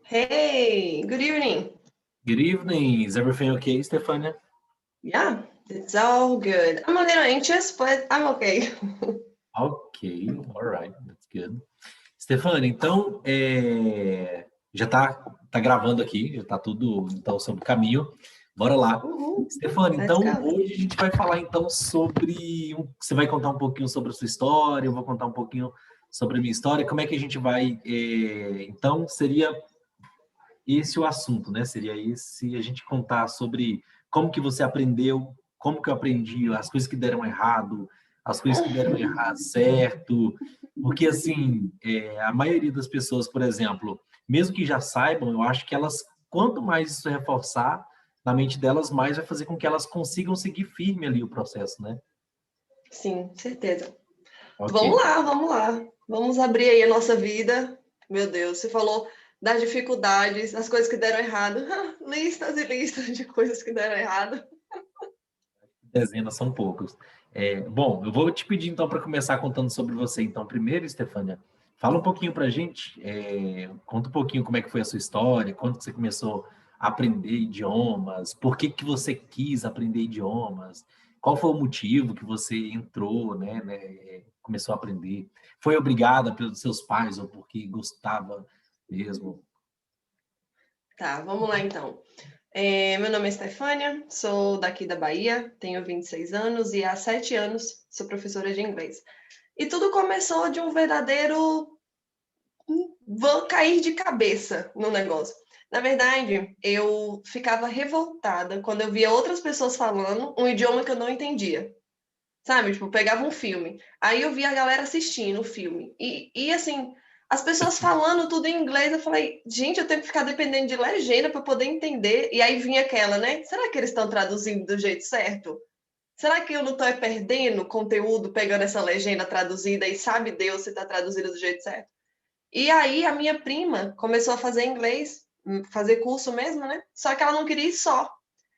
Hey, good evening. Good evening. Is everything okay, Stefania? Yeah, it's all good. I'm a little anxious, but I'm okay. Ok, all right, that's good. Stefania, então, já tá gravando aqui, já tá tudo então sob caminho. Bora lá. Uhul, Stefania, let's então, go. hoje a gente vai falar então você vai contar um pouquinho sobre a sua história, eu vou contar um pouquinho sobre a minha história. Como é que a gente vai, então, seria esse o assunto, né? Seria esse a gente contar sobre como que você aprendeu, como que eu aprendi, as coisas que deram errado, as coisas que deram errado, certo. Porque, assim, a maioria das pessoas, por exemplo, mesmo que já saibam, eu acho que elas, quanto mais isso reforçar na mente delas, mais vai fazer com que elas consigam seguir firme ali o processo, né? Sim, certeza. Ok. Vamos lá, vamos lá. Vamos abrir aí a nossa vida. Meu Deus, você falou das dificuldades, das coisas que deram errado. Listas e listas de coisas que deram errado. Dezenas são poucos. Bom, eu vou te pedir então para começar contando sobre você. Então, primeiro, Stefânia, fala um pouquinho para a gente, conta um pouquinho como é que foi a sua história, quando que você começou a aprender idiomas, por que que você quis aprender idiomas, qual foi o motivo que você entrou, começou a aprender, foi obrigada pelos seus pais ou porque gostava mesmo? Tá, vamos lá então. Meu nome é Stefânia, sou daqui da Bahia, tenho 26 anos e há 7 anos sou professora de inglês. E tudo começou de um verdadeiro vou cair de cabeça no negócio. Na verdade, eu ficava revoltada quando eu via outras pessoas falando um idioma que eu não entendia. Sabe? Tipo, eu pegava um filme. Aí eu via a galera assistindo o filme. E assim, as pessoas falando tudo em inglês, eu falei, gente, eu tenho que ficar dependendo de legenda para poder entender. E aí vinha aquela, né? Será que eles estão traduzindo do jeito certo? Será que eu não estou perdendo conteúdo pegando essa legenda traduzida e sabe Deus se está traduzida do jeito certo? E aí a minha prima começou a fazer inglês, fazer curso mesmo, né? Só que ela não queria ir só.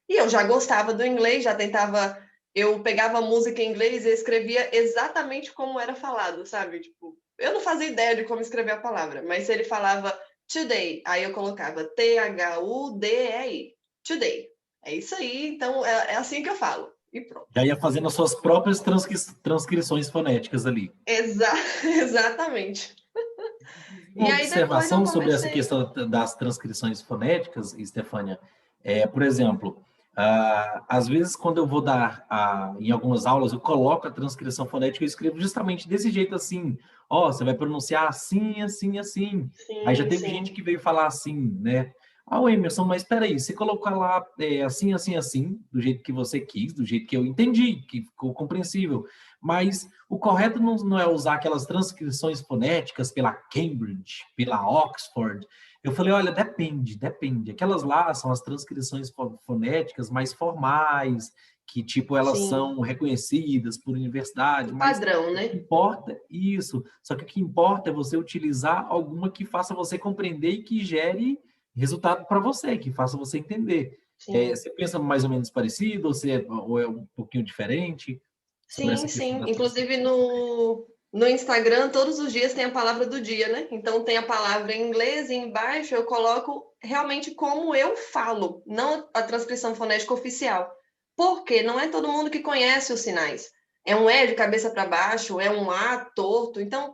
E eu já gostava do inglês, já tentava. Eu pegava música em inglês e escrevia exatamente como era falado, sabe? Tipo, eu não fazia ideia de como escrever a palavra, mas se ele falava today, aí eu colocava T-H-U-D-E-I. Today. É isso aí, então é assim que eu falo. E pronto. Já ia fazendo as suas próprias transcrições fonéticas ali. Exa exatamente. Uma E aí depois eu observação sobre essa comecei. questão das transcrições fonéticas, Stefânia, por exemplo, às vezes quando eu vou dar em algumas aulas, eu coloco a transcrição fonética e escrevo justamente desse jeito assim, ó, você vai pronunciar assim, assim, assim. Aí já Sim, teve gente sim. que veio falar assim, né? Ah, o Emerson, mas espera aí, você colocar lá assim, assim, assim, do jeito que você quis, do jeito que eu entendi, que ficou compreensível. Mas o correto não é usar aquelas transcrições fonéticas pela Cambridge, pela Oxford. Eu falei, olha, depende, depende. Aquelas lá são as transcrições fonéticas mais formais, que tipo elas Sim. são reconhecidas por universidade, O mas padrão, o que né? importa é isso. Só que o que importa é você utilizar alguma que faça você compreender e que gere resultado para você, que faça você entender. Sim. Você pensa mais ou menos parecido, ou é um pouquinho diferente sobre Sim, essa questão sim. das Inclusive transcrições? no Instagram, todos os dias tem a palavra do dia, né? Então tem a palavra em inglês e embaixo eu coloco realmente como eu falo, não a transcrição fonética oficial. Porque não é todo mundo que conhece os sinais. É um E de cabeça para baixo, é um A torto. Então,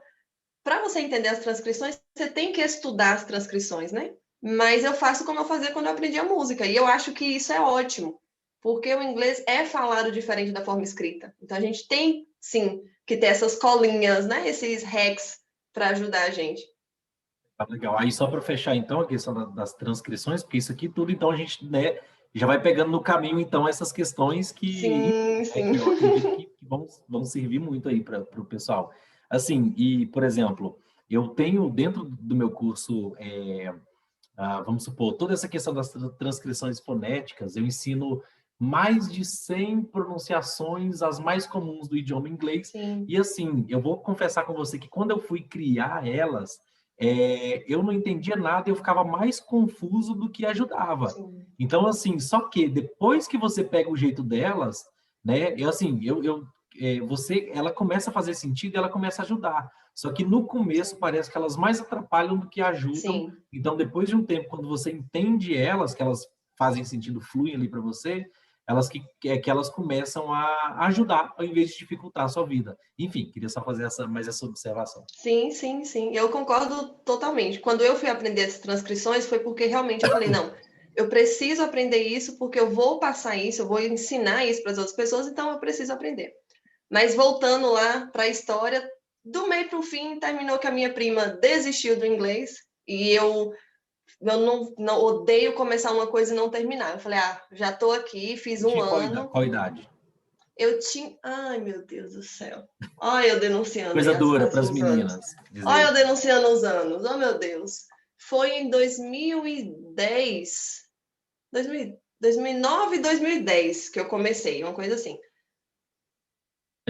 para você entender as transcrições, você tem que estudar as transcrições, né? Mas eu faço como eu fazia quando eu aprendi a música. E eu acho que isso é ótimo, porque o inglês é falado diferente da forma escrita. Então a gente tem, sim, que ter essas colinhas, né? Esses hacks para ajudar a gente. Tá legal. Aí só para fechar então a questão das transcrições, porque isso aqui tudo então a gente, né, já vai pegando no caminho então essas questões Sim, que sim. eu acredito que vão servir muito aí para o pessoal. Assim, e por exemplo, eu tenho dentro do meu curso, vamos supor, toda essa questão das transcrições fonéticas, eu ensino mais de 100 pronunciações, as mais comuns do idioma inglês. Sim, E assim, eu vou confessar com você que quando eu fui criar elas, eu não entendia nada, eu ficava mais confuso do que ajudava. sim. Então, assim, só que depois que você pega o jeito delas, né, ela começa a fazer sentido e ela começa a ajudar. Só que no começo parece que elas mais atrapalham do que ajudam. Sim, Então, depois de um tempo, quando você entende elas, que elas fazem sentido, fluem ali para você, elas que elas começam a ajudar, ao invés de dificultar a sua vida. Enfim, queria só fazer mais essa observação. sim, sim, sim. Eu concordo totalmente. Quando eu fui aprender as transcrições, foi porque realmente eu falei, não, eu preciso aprender isso porque eu vou passar isso, eu vou ensinar isso para as outras pessoas, então eu preciso aprender. Mas voltando lá para a história, do meio para o fim, terminou que a minha prima desistiu do inglês e eu não odeio começar uma coisa e não terminar. Eu falei, já estou aqui, fiz Você um tinha ano. qual idade? Eu tinha. Ai, meu Deus do céu. Olha, eu denunciando aí Coisa dura para as os anos. meninas Olha, dizer. eu denunciando os anos. Oh, meu Deus. Foi em 2010. 2009, 2010 que eu comecei, uma coisa assim.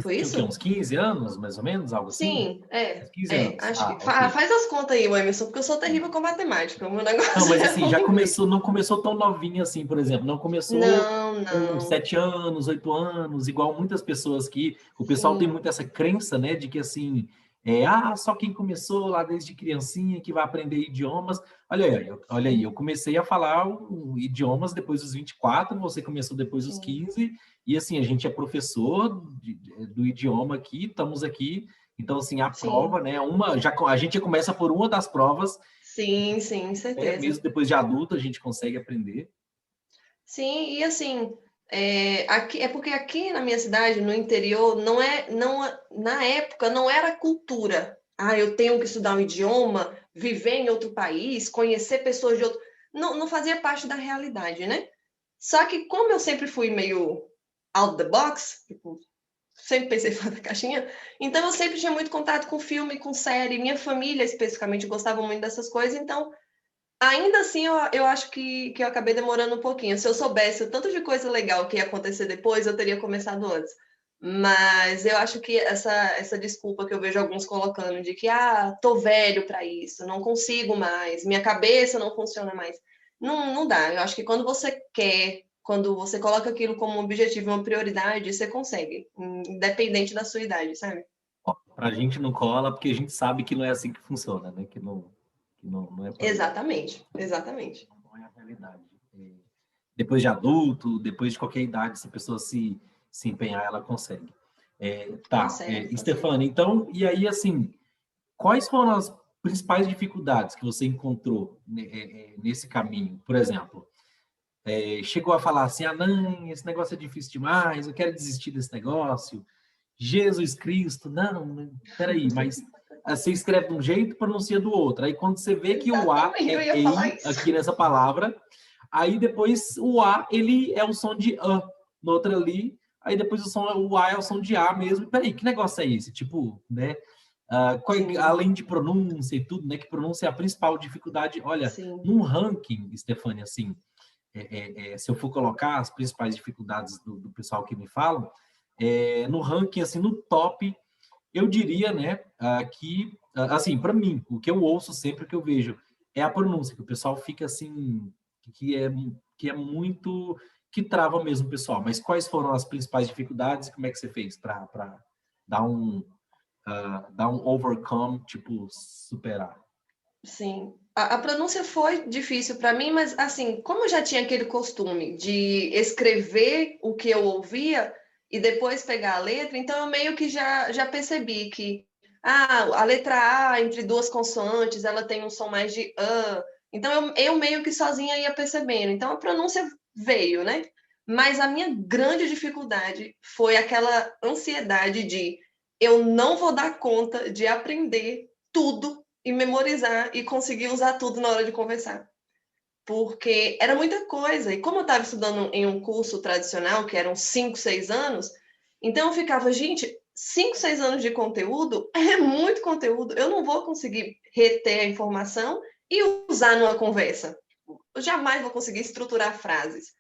Foi Tinha o quê? isso? Uns 15 anos, mais ou menos? Algo assim? Sim, é. Uns 15 É, anos. acho que. Ah, ok. Faz as contas aí, Emerson, porque eu sou terrível com matemática. O meu Não, negócio mas é assim, já ruim. começou, não começou tão novinha assim, por exemplo, não começou Não, com não. 7 anos, 8 anos, igual muitas pessoas que o pessoal tem Sim, muito essa crença, né, de que assim, só quem começou lá desde criancinha que vai aprender idiomas. Olha aí, olha aí, eu sim, comecei a falar idiomas depois dos 24, você começou depois dos sim, 15, e assim, a gente é professor do idioma aqui, estamos aqui, então assim, a sim. prova, né, a gente já começa por uma das provas, Sim, sim, né? certeza. Mesmo depois de adulto, a gente consegue aprender. Sim, e assim, aqui, é porque aqui na minha cidade, no interior, na época não era cultura. Eu tenho que estudar um idioma, viver em outro país, conhecer pessoas de outro. Não, não fazia parte da realidade, né? Só que como eu sempre fui meio out the box, tipo, sempre pensei fora da caixinha, então eu sempre tinha muito contato com filme, com série. Minha família, especificamente, gostava muito dessas coisas, então ainda assim, eu acho que eu acabei demorando um pouquinho. Se eu soubesse o tanto de coisa legal que ia acontecer depois, eu teria começado antes. Mas eu acho que essa desculpa que eu vejo alguns colocando de que, tô velho para isso, não consigo mais, minha cabeça não funciona mais. Não, não dá. Eu acho que quando você quer, quando você coloca aquilo como um objetivo, uma prioridade, você consegue, independente da sua idade, sabe? Para a gente não cola, porque a gente sabe que não é assim que funciona, né? Que não é por aí. Exatamente, exatamente. Não é a realidade. Depois de adulto, depois de qualquer idade, se a pessoa se empenhar, ela consegue. Tá, Consegue, consegue. Stefania, então, e aí, assim, quais foram as principais dificuldades que você encontrou nesse caminho? Por exemplo, chegou a falar assim, não, esse negócio é difícil demais, eu quero desistir desse negócio. Jesus Cristo, não, peraí, mas você escreve de um jeito e pronuncia do outro. Aí quando você vê que o A Exatamente, eu é ia falar EI isso. aqui nessa palavra, aí depois o A, ele é o som de A no outro ali, aí depois o A é o som de A mesmo. Peraí, que negócio é esse? Tipo, né? Sim, Além de pronúncia e tudo, né? Que pronúncia é a principal dificuldade. Olha, sim. num ranking, Stefania, assim, se eu for colocar as principais dificuldades do pessoal que me falam, no ranking, assim, no top, eu diria, né, que, assim, para mim, o que eu ouço sempre, que eu vejo, é a pronúncia, que o pessoal fica assim, que é, que é muito, que trava mesmo o pessoal. Mas quais foram as principais dificuldades e como é que você fez para dar dar um overcome, tipo, superar? Sim. A pronúncia foi difícil para mim, mas assim, como eu já tinha aquele costume de escrever o que eu ouvia e depois pegar a letra, então eu meio que já percebi que a letra A entre duas consoantes, ela tem um som mais de Então eu meio que sozinha ia percebendo. Então a pronúncia veio, né? Mas a minha grande dificuldade foi aquela ansiedade de eu não vou dar conta de aprender tudo e memorizar e conseguir usar tudo na hora de conversar. Porque era muita coisa. E como eu estava estudando em um curso tradicional, que eram 5, 6 anos, então eu ficava, gente, 5, 6 anos de conteúdo é muito conteúdo. Eu não vou conseguir reter a informação e usar numa conversa. Eu jamais vou conseguir estruturar frases.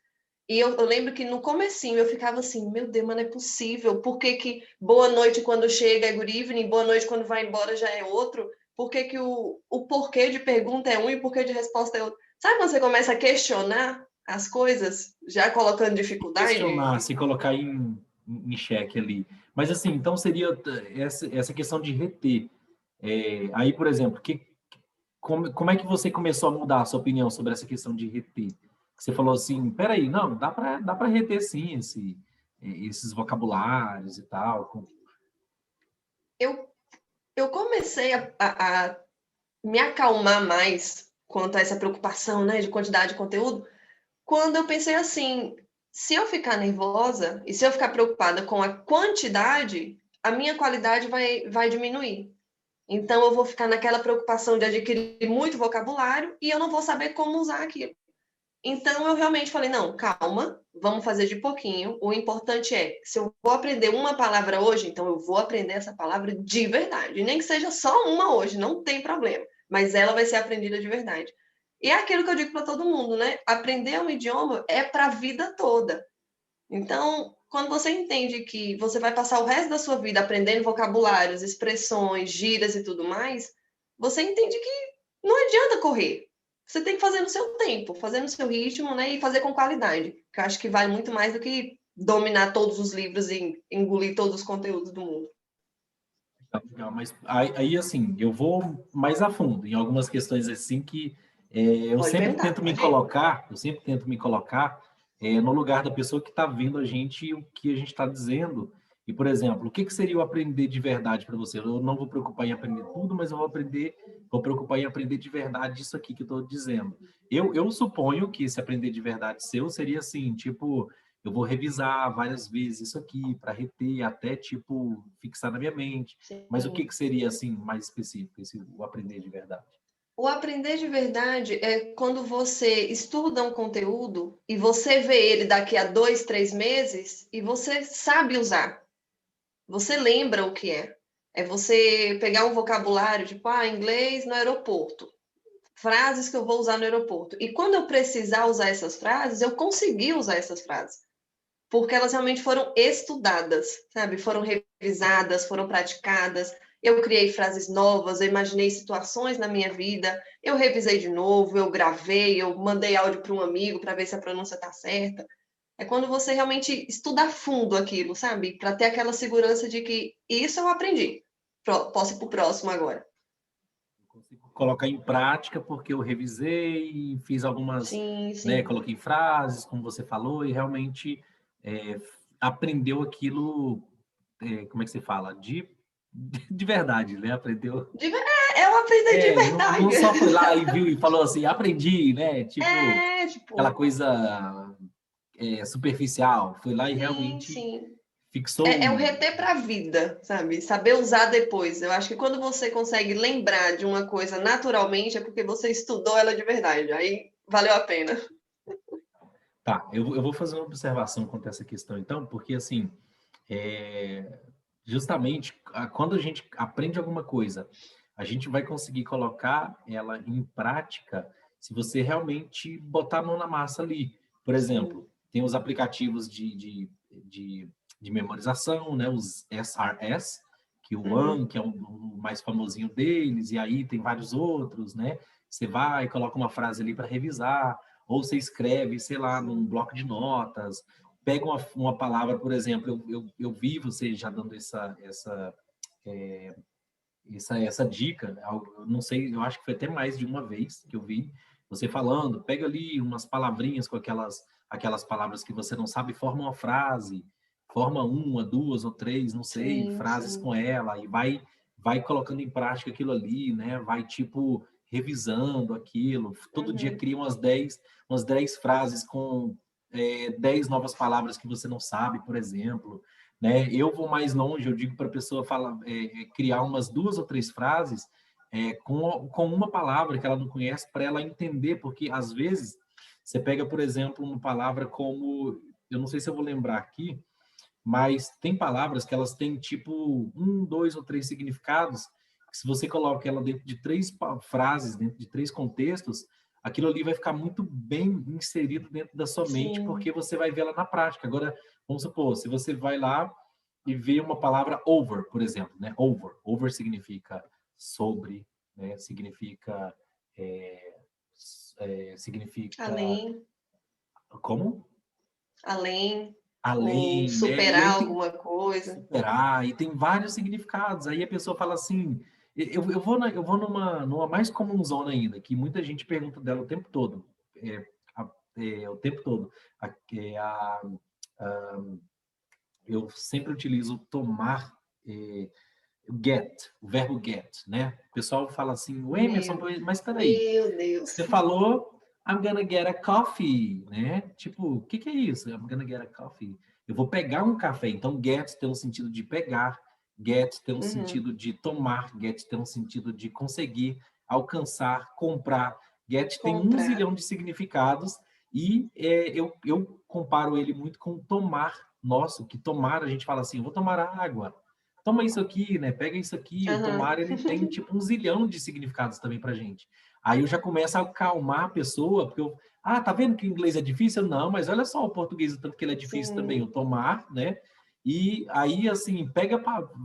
E eu lembro que no comecinho eu ficava assim, meu Deus, mas não é possível. Por que que boa noite quando chega é good evening, boa noite quando vai embora já é outro? Por que que o porquê de pergunta é um e o porquê de resposta é outro? Sabe quando você começa a questionar as coisas, já colocando dificuldade? Questionar, se colocar em xeque ali. Mas assim, então seria essa questão de reter. Aí, por exemplo, como é que você começou a mudar a sua opinião sobre essa questão de reter? Você falou assim, peraí, não, dá para reter sim esses vocabulários e tal. Eu, eu comecei a me acalmar mais quanto a essa preocupação, né, de quantidade de conteúdo, quando eu pensei assim, se eu ficar nervosa e se eu ficar preocupada com a quantidade, a minha qualidade vai diminuir. Então, eu vou ficar naquela preocupação de adquirir muito vocabulário e eu não vou saber como usar aquilo. Então, eu realmente falei: não, calma, vamos fazer de pouquinho. O importante é, se eu vou aprender uma palavra hoje, então eu vou aprender essa palavra de verdade. Nem que seja só uma hoje, não tem problema. Mas ela vai ser aprendida de verdade. E é aquilo que eu digo para todo mundo, né? Aprender um idioma é para a vida toda. Então, quando você entende que você vai passar o resto da sua vida aprendendo vocabulários, expressões, gírias e tudo mais, você entende que não adianta correr. Você tem que fazer no seu tempo, fazer no seu ritmo, né? E fazer com qualidade. Que eu acho que vale muito mais do que dominar todos os livros e engolir todos os conteúdos do mundo. Legal, mas aí, assim, eu vou mais a fundo em algumas questões assim que Pode perguntar, pode ir. eu sempre tento me colocar no lugar da pessoa que está vendo a gente e o que a gente está dizendo. E, por exemplo, o que seria o aprender de verdade para você? Eu não vou preocupar em aprender tudo, mas eu vou preocupar em aprender de verdade isso aqui que eu estou dizendo. Eu suponho que esse aprender de verdade seu seria assim, tipo, eu vou revisar várias vezes isso aqui para reter, até tipo fixar na minha mente. Mas o Sim. que seria assim mais específico, o aprender de verdade? O aprender de verdade é quando você estuda um conteúdo e você vê ele daqui a 2, 3 meses e você sabe usar. Você lembra o que é. É você pegar um vocabulário, tipo, inglês no aeroporto. Frases que eu vou usar no aeroporto. E quando eu precisar usar essas frases, eu consegui usar essas frases. Porque elas realmente foram estudadas, sabe? Foram revisadas, foram praticadas. Eu criei frases novas, eu imaginei situações na minha vida, eu revisei de novo, eu gravei, eu mandei áudio para um amigo para ver se a pronúncia está certa. É quando você realmente estuda a fundo aquilo, sabe? Para ter aquela segurança de que isso eu aprendi. Posso ir para o próximo agora. Consigo colocar em prática porque eu revisei, fiz algumas, Sim, né, sim. coloquei frases, como você falou, e realmente é, aprendeu aquilo, como é que se fala? De verdade, né? Aprendeu. Eu aprendi de Não verdade. só foi lá e viu e falou assim, aprendi, né? Tipo, É, aquela tipo, coisa superficial. Foi lá e sim, realmente sim. fixou É o reter para a vida, sabe? Saber usar depois. Eu acho que quando você consegue lembrar de uma coisa naturalmente, é porque você estudou ela de verdade. Aí valeu a pena. Tá, eu vou fazer uma observação quanto a essa questão, então, porque, assim, justamente, quando a gente aprende alguma coisa, a gente vai conseguir colocar ela em prática se você realmente botar a mão na massa ali. Por exemplo, Sim. tem os aplicativos de memorização, né, os SRS, que o Uhum. One, que é o mais famosinho deles, e aí tem vários outros, né? Você vai, coloca uma frase ali para revisar, ou você escreve, sei lá, num Sim. bloco de notas, pega uma palavra, por exemplo, eu vi você já dando essa dica, eu não sei, eu acho que foi até mais de uma vez que eu vi você falando, pega ali umas palavrinhas com aquelas palavras que você não sabe, forma uma frase, forma uma, duas ou três, não sei, Sim, frases sim. com ela, e vai colocando em prática aquilo ali, né? Vai, tipo, revisando aquilo, todo dia Uhum. cria umas dez frases com 10 novas palavras que você não sabe, por exemplo, né? Eu vou mais longe, eu digo para a pessoa falar, criar umas duas ou três frases com uma palavra que ela não conhece para ela entender, porque às vezes você pega, por exemplo, uma palavra como, eu não sei se eu vou lembrar aqui, mas tem palavras que elas têm tipo um, dois ou três significados, que se você coloca ela dentro de três frases, dentro de três contextos, aquilo ali vai ficar muito bem inserido dentro da sua mente, Sim. porque você vai ver ela na prática. Agora, vamos supor, se você vai lá e vê uma palavra over, por exemplo, né? Over significa sobre, né? É, significa Além, como? além, ou Além, né? E superar aí tem alguma coisa. superar, e tem vários significados. Aí a pessoa fala assim, eu vou numa mais comunzona ainda, que muita gente pergunta dela o tempo todo. O tempo todo. A, é a- eu sempre utilizo tomar, get, o verbo get, né? O pessoal fala assim, o Emerson, Meu, mas espera aí, meu Deus. você falou I'm gonna get a coffee, né? Tipo, o que que é isso? I'm gonna get a coffee. Eu vou pegar um café. Então, get tem um sentido de pegar, get tem um Uhum, sentido de tomar, get tem um sentido de conseguir, alcançar, comprar. Get tem um comprar. zilhão de significados e eu comparo ele muito com tomar. Nosso, que tomar, a gente fala assim, vou tomar água. Toma isso aqui, né? Pega isso aqui. O Aham. tomar, ele tem tipo um zilhão de significados também pra gente. Aí eu já começo a acalmar a pessoa, porque tá vendo que o inglês é difícil? Não, mas olha só o português, o tanto que ele é difícil também, o Sim. tomar, né? E aí, assim,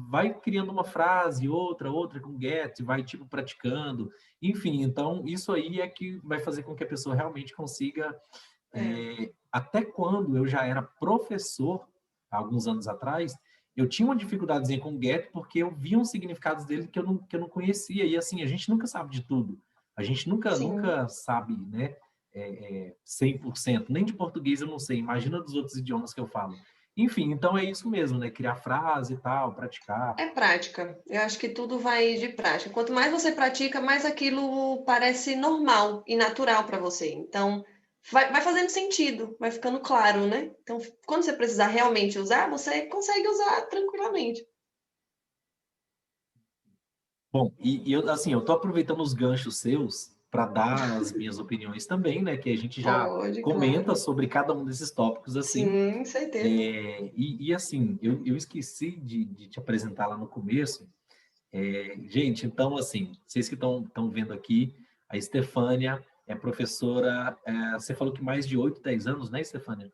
vai criando uma frase, outra com get, vai, tipo, praticando. Enfim, então, isso aí é que vai fazer com que a pessoa realmente consiga. É. Até quando eu já era professor, há alguns anos atrás, eu tinha uma dificuldadezinha com get, porque eu via uns significados dele que eu não conhecia. E, assim, a gente nunca sabe de tudo. A gente Sim. nunca sabe, né, 100%. Nem de português eu não sei. Imagina dos outros idiomas que eu falo. Enfim, então é isso mesmo, né? Criar frase e tal, praticar. É prática. Eu acho que tudo vai de prática. Quanto mais você pratica, mais aquilo parece normal e natural para você. Então, vai fazendo sentido, vai ficando claro, né? Então, quando você precisar realmente usar, você consegue usar tranquilamente. Bom, e eu, assim, eu tô aproveitando os ganchos seus para dar as minhas opiniões também, né? Que a gente já Pode, comenta claro. sobre cada um desses tópicos, assim. Sim, certeza. Assim, eu esqueci de te apresentar lá no começo. Gente, então, assim, vocês que estão vendo aqui, a Estefânia é professora, você falou que mais de 8, 10 anos, né, Estefânia?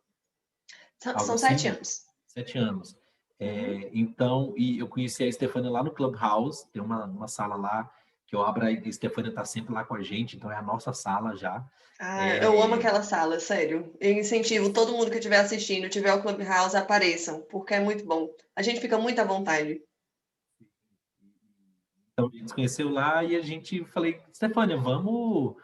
Algo São sete assim? anos. 7 anos. Uhum. Então, e eu conheci a Estefânia lá no Clubhouse, tem uma sala lá que eu abro, a Estefânia está sempre lá com a gente, então é a nossa sala já. Ah, eu amo É, aquela sala, sério. Eu incentivo todo mundo que estiver assistindo, tiver o Clubhouse, apareçam, porque é muito bom. A gente fica muito à vontade. então, a gente se conheceu lá e a gente falei, Estefânia, vamos,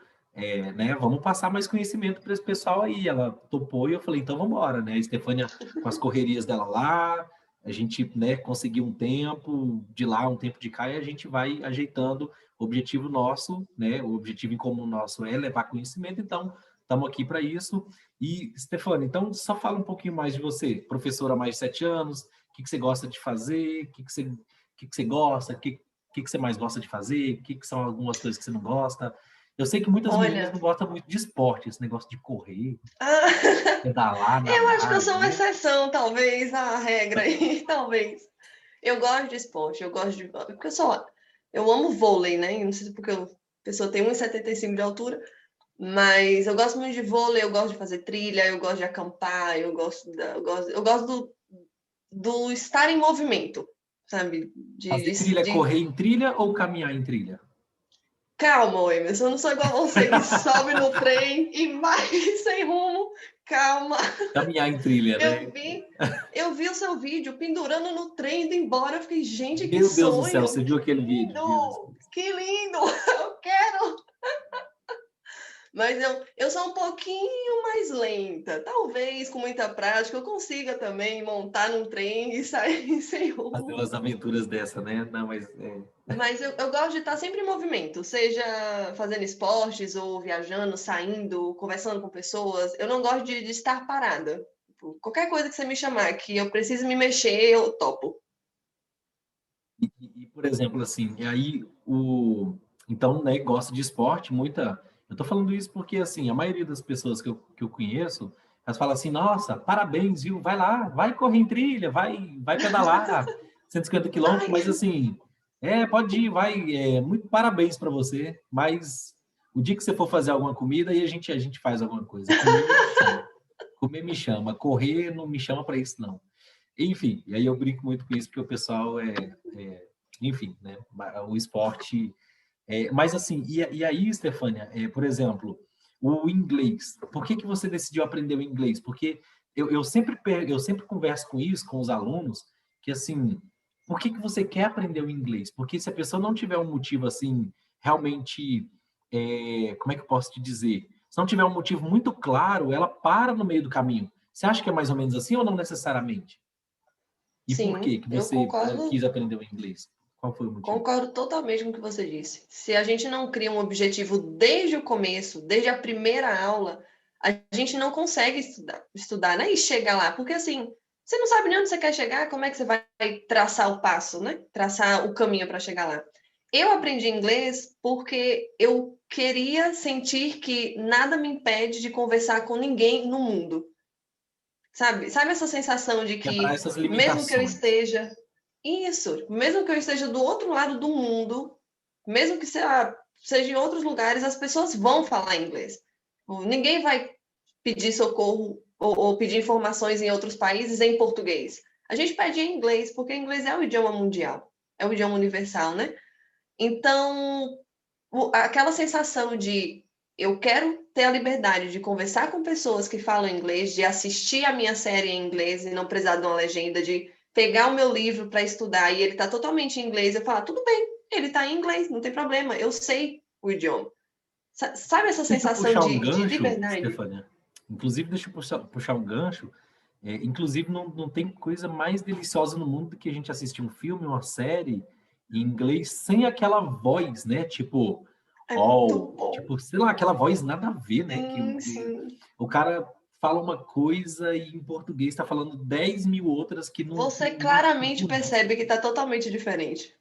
né, vamos passar mais conhecimento para esse pessoal aí. Ela topou e eu falei, então vamos embora, né? A Estefânia com as correrias dela lá, a gente, né, conseguiu um tempo de lá, um tempo de cá, e a gente vai ajeitando o objetivo nosso, né? O objetivo em comum nosso é levar conhecimento, então estamos aqui para isso. E, Stefania, então só fala um pouquinho mais de você, professora há mais de 7 anos, o que você gosta de fazer, o que você gosta, o que você mais gosta de fazer, que são algumas coisas que você não gosta. Eu sei que muitas meninas Olha, não gostam muito de esporte, esse negócio de correr, ah, pedalar, eu acho que eu nadar, sou uma né? exceção, talvez, à regra aí, talvez. Eu gosto de esporte, eu gosto de. Porque eu amo vôlei, né? Eu não sei se porque a pessoa tem 1,75 de altura, mas eu gosto muito de vôlei, eu gosto de fazer trilha, eu gosto de acampar, eu gosto do estar em movimento, sabe? Fazer trilha, correr em trilha ou caminhar em trilha? Calma, Emerson, eu não sou igual a você que sobe no trem e vai sem rumo. Calma. Caminhar em trilha, Eu né? vi, eu vi o seu vídeo pendurando no trem indo embora. Eu fiquei, gente, que Meu Deus do céu, sonho! você viu Que aquele vídeo? Jesus lindo! Cristo. Que lindo! Eu quero! Mas eu sou um pouquinho mais lenta. Talvez com muita prática eu consiga também montar num trem e sair sem Fazer rumo. umas aventuras dessa, né? Não, mas Mas eu gosto de estar sempre em movimento, seja fazendo esportes ou viajando, saindo, conversando com pessoas. Eu não gosto de estar parada. Tipo, qualquer coisa que você me chamar, que eu preciso me mexer, eu topo. por exemplo, assim, e aí então, né, gosta de esporte, muita. Eu tô falando isso porque assim, a maioria das pessoas que eu conheço, elas falam assim, nossa, parabéns, viu? Vai lá, vai correr em trilha, vai pedalar 150 quilômetros, Ai, mas assim, pode ir, vai, muito parabéns para você, mas o dia que você for fazer alguma comida, aí a gente faz alguma coisa. Comer me chama. Comer me chama, correr não me chama para isso, não. Enfim, e aí eu brinco muito com isso, porque o pessoal enfim, né? O esporte. Mas assim, e aí, Stefânia, por exemplo, o inglês. Por que você decidiu aprender o inglês? Porque eu sempre converso com isso, com os alunos, que assim, por que que você quer aprender o inglês? Porque se a pessoa não tiver um motivo assim, realmente, como é que eu posso te dizer? Se não tiver um motivo muito claro, ela para no meio do caminho. Você acha que é mais ou menos assim ou não necessariamente? E por Sim, que eu você concordo. quis aprender o inglês? Qual foi o motivo? Concordo totalmente com o que você disse. Se a gente não cria um objetivo desde o começo, desde a primeira aula, a gente não consegue estudar, né? E chegar lá. Porque assim, você não sabe nem onde você quer chegar, como é que você vai traçar o passo, né? Traçar o caminho para chegar lá. Eu aprendi inglês porque eu queria sentir que nada me impede de conversar com ninguém no mundo. Sabe essa sensação de Quebrar que essas mesmo que eu limitações. esteja isso, mesmo que eu esteja do outro lado do mundo, mesmo que seja em outros lugares, as pessoas vão falar inglês. Ninguém vai pedir socorro ou pedir informações em outros países em português. A gente pede em inglês, porque inglês é o idioma mundial, é o idioma universal, né? Então, aquela sensação de eu quero ter a liberdade de conversar com pessoas que falam inglês, de assistir a minha série em inglês e não precisar de uma legenda, de pegar o meu livro para estudar e ele está totalmente em inglês, eu falar, tudo bem, ele está em inglês, não tem problema, eu sei o idioma. Sabe essa Deixa eu sensação puxar um de gancho, liberdade? Stefania. Inclusive, deixa eu puxar um gancho. Inclusive, não tem coisa mais deliciosa no mundo do que a gente assistir um filme, uma série em inglês sem aquela voz, né? Tipo, É muito oh, bom. tipo, sei lá, aquela voz nada a ver, né? Que Sim. o cara fala uma coisa e em português está falando 10 mil outras que não Você tem nem não claramente condiz. percebe que está totalmente diferente.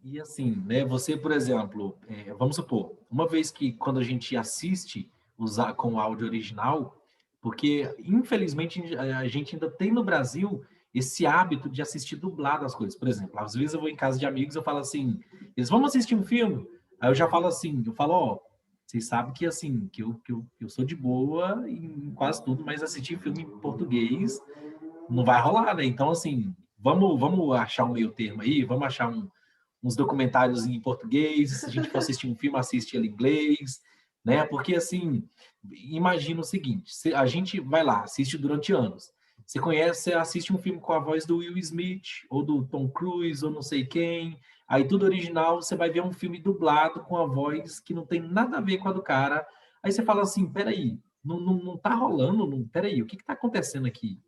E assim, né? Você, por exemplo, vamos supor, uma vez que quando a gente assiste usar com o áudio original, porque infelizmente a gente ainda tem no Brasil esse hábito de assistir dublado as coisas. Por exemplo, às vezes eu vou em casa de amigos, eu falo assim, eles vão assistir um filme, aí eu já falo assim, eu falo, ó, vocês sabem que assim, que eu sou de boa em quase tudo, mas assistir filme em português não vai rolar, né? Então, assim, vamos achar um meio termo aí, vamos achar uns documentários em português, se a gente for assistir um filme, assiste ele em inglês, né? Porque, assim, imagina o seguinte, a gente vai lá, assiste durante anos. Você conhece, você assiste um filme com a voz do Will Smith, ou do Tom Cruise, ou não sei quem, aí tudo original, você vai ver um filme dublado com a voz que não tem nada a ver com a do cara, aí você fala assim, peraí, não tá rolando, peraí, o que que tá acontecendo aqui?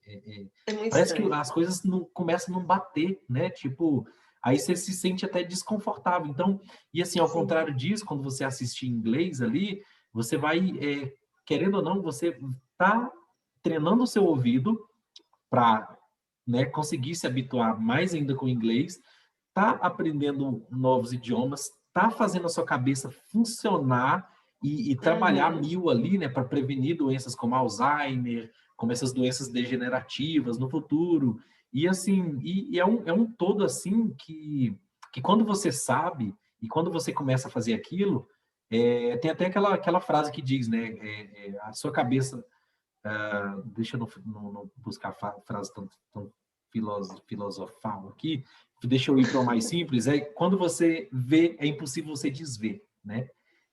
É muito Parece que estranho. as coisas não começam a não bater, né? Tipo, aí você se sente até desconfortável. Então, e assim, ao Sim. contrário disso, quando você assiste em inglês ali, você vai, querendo ou não, você tá treinando o seu ouvido para, né, conseguir se habituar mais ainda com o inglês, tá aprendendo novos idiomas, tá fazendo a sua cabeça funcionar e trabalhar Uhum. mil ali, né, para prevenir doenças como Alzheimer, como essas doenças degenerativas no futuro. E assim, é um todo assim que quando você sabe e quando você começa a fazer aquilo, tem até aquela frase que diz, né, a sua cabeça, deixa eu não buscar frase tão filosofal aqui, deixa eu ir para o mais simples, quando você vê, é impossível você desver, né?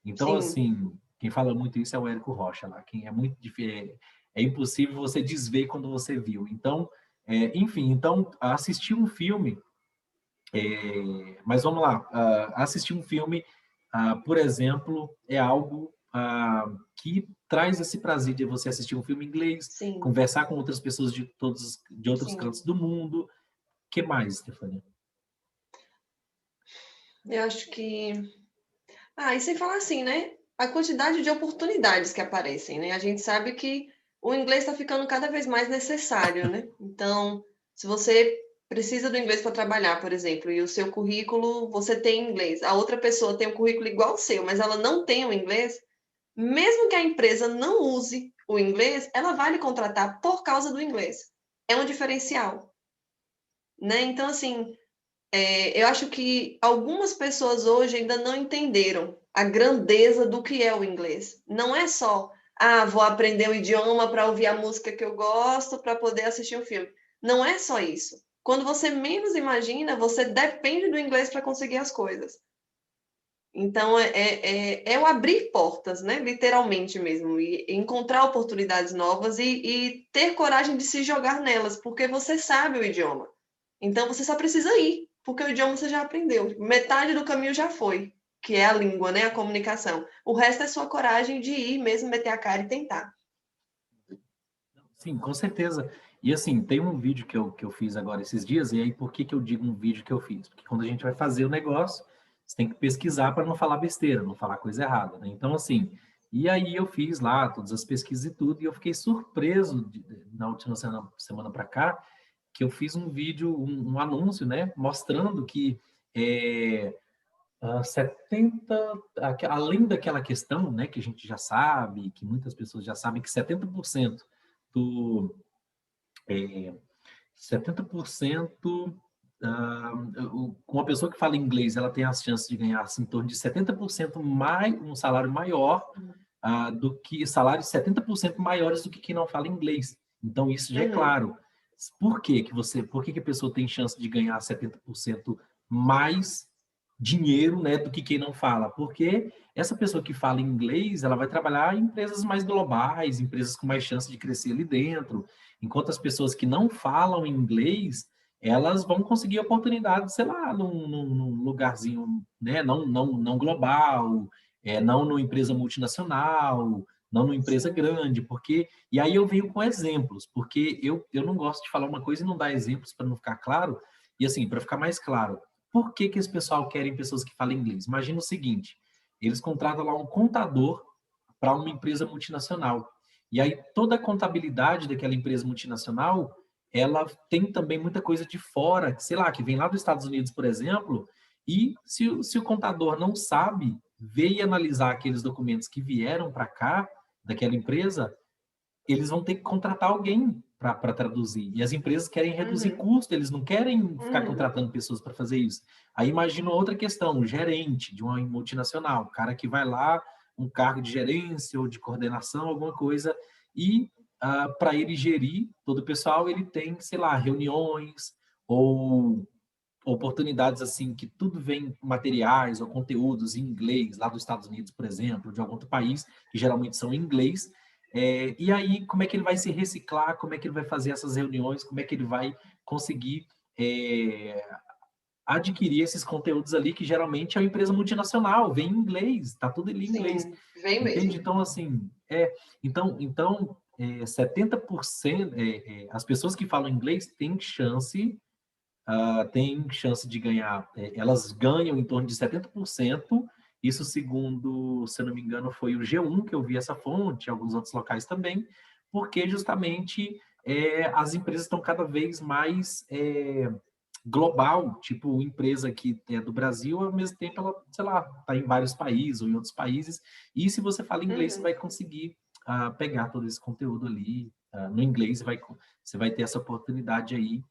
Então, Sim. assim, quem fala muito isso é o Érico Rocha lá, quem é muito diferente, é impossível você desver quando você viu. Então, enfim, então, assistir um filme, mas vamos lá, assistir um filme, por exemplo, é algo que traz esse prazer de você assistir um filme em inglês, Sim. conversar com outras pessoas de outros cantos Sim. do mundo. O que mais, Stefania? Eu acho que. Ah, e sem falar assim, né? A quantidade de oportunidades que aparecem, né? A gente sabe que o inglês está ficando cada vez mais necessário, né? Então, se você precisa do inglês para trabalhar, por exemplo, e o seu currículo você tem inglês, a outra pessoa tem um currículo igual ao seu, mas ela não tem o inglês, mesmo que a empresa não use o inglês, ela vai lhe contratar por causa do inglês. É um diferencial, né? Então, assim, eu acho que algumas pessoas hoje ainda não entenderam a grandeza do que é o inglês. Não é só, vou aprender o idioma para ouvir a música que eu gosto, para poder assistir um filme. Não é só isso. Quando você menos imagina, você depende do inglês para conseguir as coisas. Então, é o abrir portas, né? Literalmente mesmo, e encontrar oportunidades novas e ter coragem de se jogar nelas, porque você sabe o idioma. Então, você só precisa ir, porque o idioma você já aprendeu. Metade do caminho já foi, que é a língua, né? A comunicação. O resto é sua coragem de ir mesmo, meter a cara e tentar. Sim, com certeza. E assim, tem um vídeo que eu fiz agora esses dias, e aí por que que eu digo um vídeo que eu fiz? Porque quando a gente vai fazer o negócio, você tem que pesquisar para não falar besteira, não falar coisa errada, né? Então, assim, e aí eu fiz lá todas as pesquisas e tudo, e eu fiquei surpreso na última semana para cá, que eu fiz um vídeo, um anúncio, né, mostrando que 70, além daquela questão, né, que a gente já sabe, que muitas pessoas já sabem, que 70% do, é, 70%, uma pessoa que fala inglês, ela tem as chances de ganhar assim, em torno de 70% mais, um salário maior do que salários 70% maiores do que quem não fala inglês. Então, isso já é Uhum, claro. Por que que a pessoa tem chance de ganhar 70% mais dinheiro, né, do que quem não fala? Porque essa pessoa que fala inglês, ela vai trabalhar em empresas mais globais, empresas com mais chance de crescer ali dentro, enquanto as pessoas que não falam inglês, elas vão conseguir oportunidade, sei lá, num lugarzinho, né, não global, não numa empresa multinacional, não numa empresa sim. grande, porque. E aí eu venho com exemplos, porque eu não gosto de falar uma coisa e não dar exemplos para não ficar claro. E assim, para ficar mais claro, por que que esse pessoal querem pessoas que falam inglês? Imagina o seguinte: eles contratam lá um contador para uma empresa multinacional. E aí toda a contabilidade daquela empresa multinacional, ela tem também muita coisa de fora, sei lá, que vem lá dos Estados Unidos, por exemplo, e se o contador não sabe ver e analisar aqueles documentos que vieram para cá, daquela empresa, eles vão ter que contratar alguém para traduzir. E as empresas querem reduzir Uhum, custo, eles não querem ficar uhum, contratando pessoas para fazer isso. Aí imagina outra questão, o gerente de uma multinacional, o cara que vai lá, um cargo de gerência ou de coordenação, alguma coisa, e para ele gerir todo o pessoal, ele tem, sei lá, reuniões ou oportunidades assim que tudo vem materiais ou conteúdos em inglês, lá dos Estados Unidos, por exemplo, de algum outro país, que geralmente são em inglês. E aí, como é que ele vai se reciclar? Como é que ele vai fazer essas reuniões? Como é que ele vai conseguir adquirir esses conteúdos ali, que geralmente é uma empresa multinacional, vem em inglês, está tudo ali em inglês. sim, vem Entende? mesmo. Então, assim, 70%, as pessoas que falam inglês têm chance de ganhar, elas ganham em torno de 70%, isso segundo, se eu não me engano, foi o G1 que eu vi essa fonte, alguns outros locais também, porque justamente as empresas estão cada vez mais global, tipo empresa que é do Brasil, ao mesmo tempo ela, sei lá, está em vários países ou em outros países, e se você fala inglês, você Uhum. vai conseguir pegar todo esse conteúdo ali, no inglês, você vai ter essa oportunidade aí,